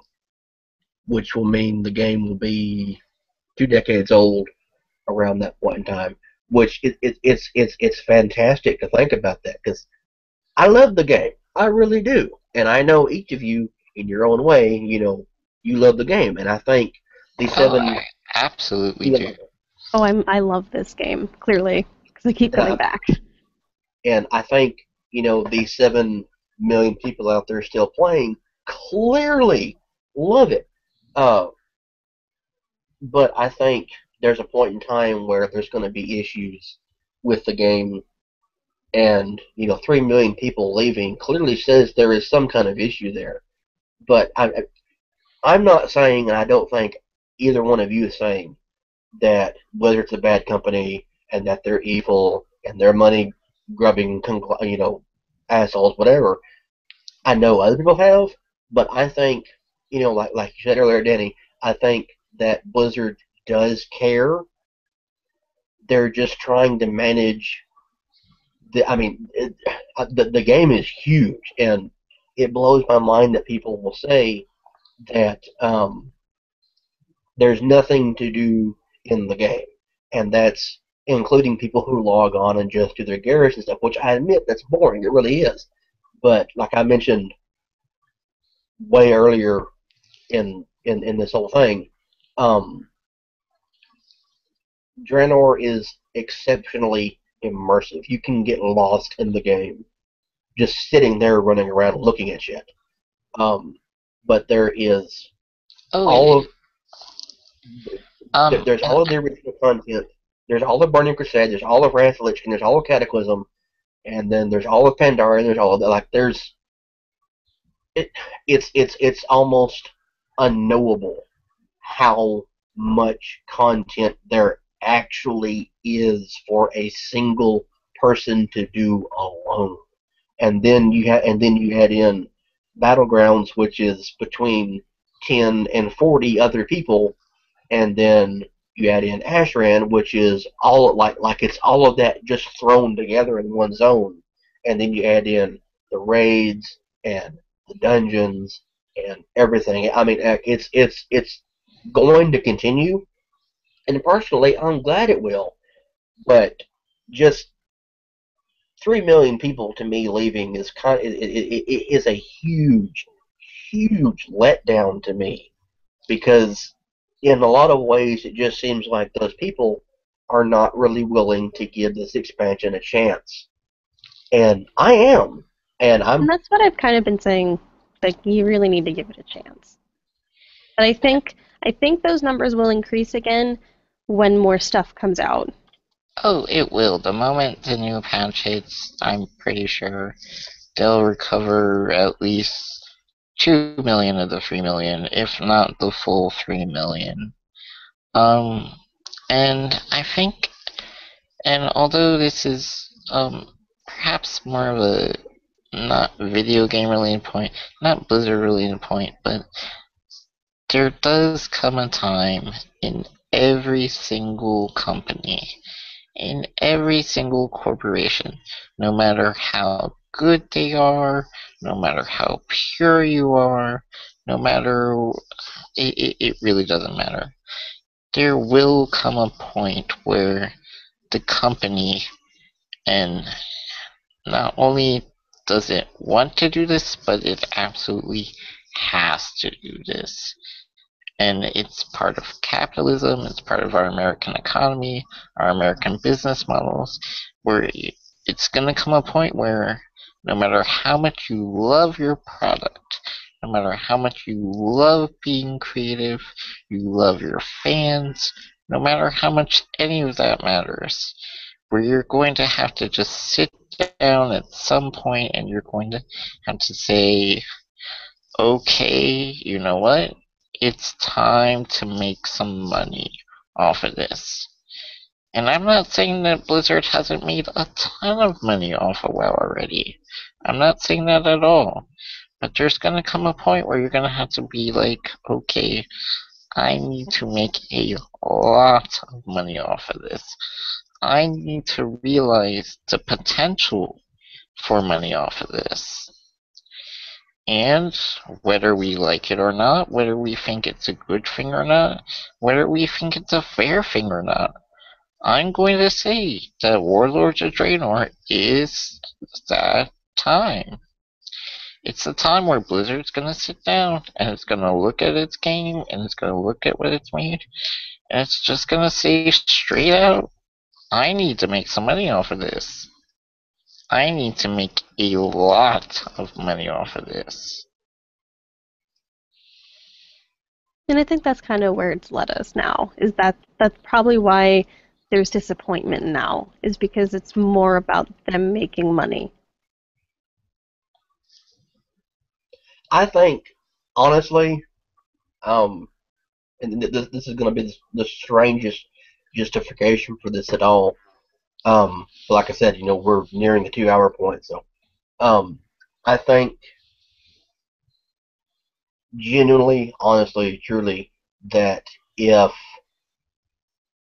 which will mean the game will be 2 decades old around that point in time. Which it's fantastic to think about that, because I love the game, I really do, and I know each of you in your own way, you love the game, and I think the seven. I absolutely do. Oh, I love this game, clearly, because I keep coming back. And I think, these 7 million people out there still playing clearly love it. But I think there's a point in time where there's going to be issues with the game, and 3 million people leaving clearly says there is some kind of issue there. But I'm not saying, and I don't think either one of you is saying, that Blizzard's a bad company and that they're evil and they're money grubbing, assholes, whatever. I know other people have, but I think, like you said earlier, Danny, I think that Blizzard does care. They're just trying to manage I mean, the game is huge, and it blows my mind that people will say that there's nothing to do in the game, and that's including people who log on and just do their garrison stuff, which I admit that's boring. It really is. But like I mentioned way earlier in this whole thing, um, Draenor is exceptionally immersive. You can get lost in the game just sitting there running around looking at shit. Um, but there is Oh, all of there's and all of the original content. There's all of Burning Crusade. There's all of Wrath of Lich King. There's all of Cataclysm, and then there's all of Pandora. And there's all of that. Like there's it. It's almost unknowable how much content there actually is for a single person to do alone. And then you add in Battlegrounds, which is between 10 and 40 other people, and then you add in Ashran, which is all like it's all of that just thrown together in one zone, and then you add in the raids and the dungeons and everything. I mean, it's going to continue, and personally, I'm glad it will. But just 3 million people to me leaving is it is a huge letdown to me because in a lot of ways it just seems like those people are not really willing to give this expansion a chance, and I am, and And I'm that's what I've kind of been saying. Like, you really need to give it a chance. But I think those numbers will increase again when more stuff comes out. oh, it will. The moment the new patch hits, I'm pretty sure they'll recover at least 2 million of the 3 million, if not the full 3 million. Um, and I think, and although this is perhaps more of a not video game related point, not Blizzard related point, but there does come a time in every single company, in every single corporation, no matter how good they are, no matter how pure you are, no matter, it really doesn't matter. There will come a point where the company, and not only does it want to do this, but it absolutely has to do this. And it's part of capitalism, it's part of our American economy, our American business models, where it's going to come a point where no matter how much you love your product, no matter how much you love being creative, you love your fans, no matter how much any of that matters, where you're going to have to just sit down at some point and you're going to have to say, okay, you know what? It's time to make some money off of this. And I'm not saying that Blizzard hasn't made a ton of money off of WoW already. I'm not saying that at all. But there's gonna come a point where you're gonna have to be like, okay, I need to make a lot of money off of this. I need to realize the potential for money off of this. And whether we like it or not, whether we think it's a good thing or not, whether we think it's a fair thing or not, I'm going to say that Warlords of Draenor is that time. It's the time where Blizzard's gonna sit down and it's gonna look at its game and it's gonna look at what it's made and it's just gonna say straight out, I need to make some money off of this. I need to make a lot of money off of this. And I think that's kind of where it's led us now. Is that's probably why there's disappointment now, is because it's more about them making money. I think honestly, um, and this is going to be the strangest justification for this at all. But like I said, we're nearing the 2 hour point, so um, I think genuinely, honestly, truly, that if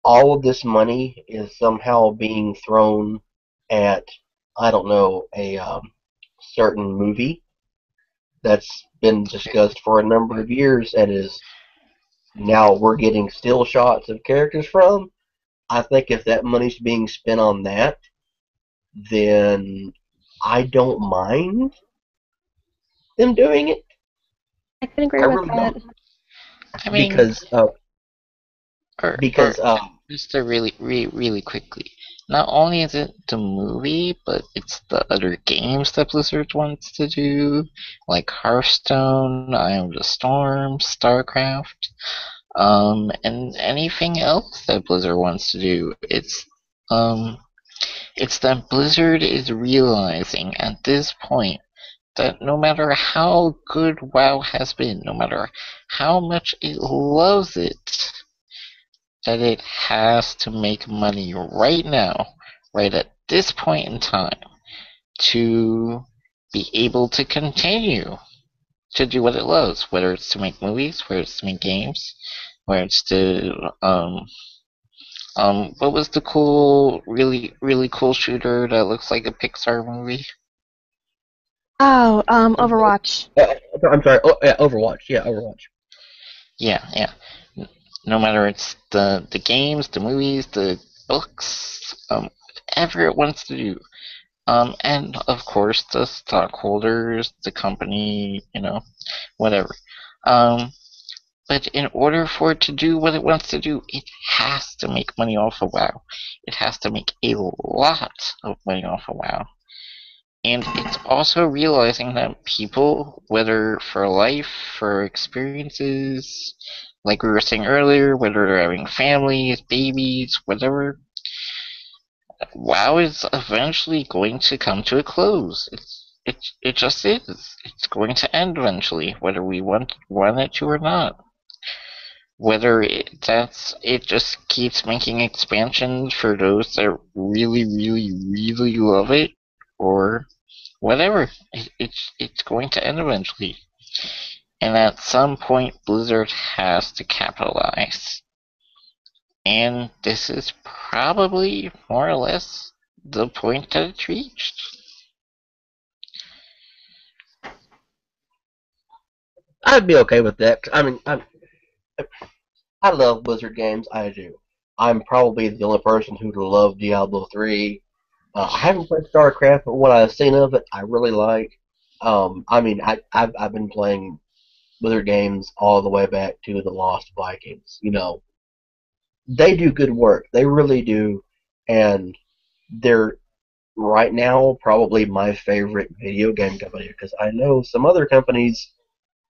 all of this money is somehow being thrown at, I don't know, a certain movie that's been discussed for a number of years and is now we're getting still shots of characters from. I think if that money's being spent on that, then I don't mind them doing it. I can agree I with really that. don't I mean, because or because just to really quickly. Not only is it the movie, but it's the other games that Blizzard wants to do, like Hearthstone, I Am the Storm, StarCraft, and anything else that Blizzard wants to do. Um, it's that Blizzard is realizing at this point that no matter how good WoW has been, no matter how much it loves it, that it has to make money right now, right at this point in time, to be able to continue to do what it loves, whether it's to make movies, whether it's to make games, whether it's to what was the cool, really cool shooter that looks like a Pixar movie? Oh, Overwatch. I'm sorry. Oh, yeah, Overwatch. Yeah, Overwatch. Yeah. No matter it's the games, the movies, the books, whatever it wants to do. And of course the stockholders, the company, whatever. Um, but in order for it to do what it wants to do, it has to make money off of WoW. It has to make a lot of money off of WoW. And it's also realizing that people, whether for life, for experiences, like we were saying earlier, whether they're having families, babies, whatever, WoW is eventually going to come to a close. It just is. It's going to end eventually, whether we want it to or not. Whether it just keeps making expansions for those that really love it, or whatever. It's going to end eventually, and at some point, Blizzard has to capitalize. And this is probably more or less the point that it's reached. I'd be okay with that. I mean, I love Blizzard games. I do. I'm probably the only person who'd love Diablo 3. I haven't played StarCraft, but what I've seen of it, I really like. I mean, I've been playing Blizzard games all the way back to the Lost Vikings. They do good work. They really do, and they're right now probably my favorite video game company because I know some other companies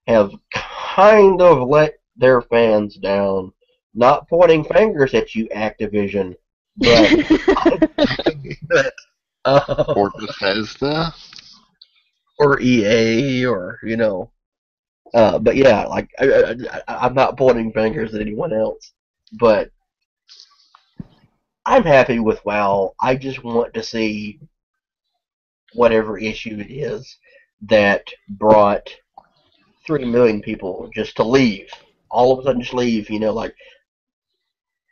have kind of let their fans down. Not pointing fingers at you, Activision, but but Or Bethesda. or EA or but yeah, like I'm not pointing fingers at anyone else, but I'm happy with WoW. I just want to see whatever issue it is that brought 3 million people just to leave. All of a sudden, just leave. Like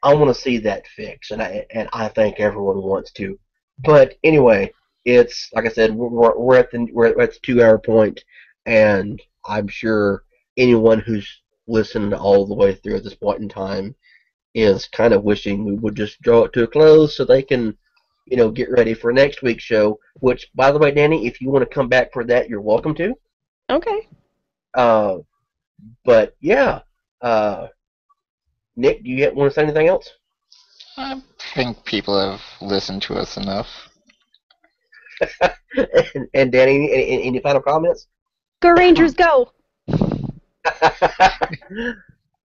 I want to see that fix, and I think everyone wants to. But anyway, it's like I said, we're at the 2 hour point, and I'm sure anyone who's listened all the way through at this point in time is kind of wishing we would just draw it to a close so they can, get ready for next week's show. Which, by the way, Danny, if you want to come back for that, you're welcome to. Okay. Uh, but yeah, uh, Nick, do you want to say anything else? I think people have listened to us enough. And Danny, any final comments? Go Rangers, go!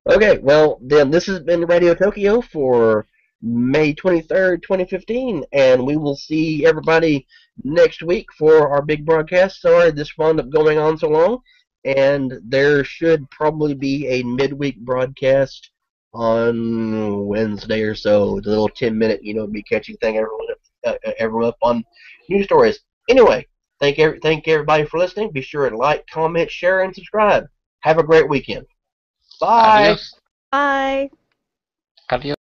Okay, well, then this has been Radio Tokyo for May 23rd, 2015, and we will see everybody next week for our big broadcast. Sorry this wound up going on so long, and there should probably be a midweek broadcast on Wednesday or so. The little 10-minute, be catching thing everyone up on news stories. Anyway, thank everybody for listening. Be sure to like, comment, share, and subscribe. Have a great weekend. Bye. Adios. Bye. Adios.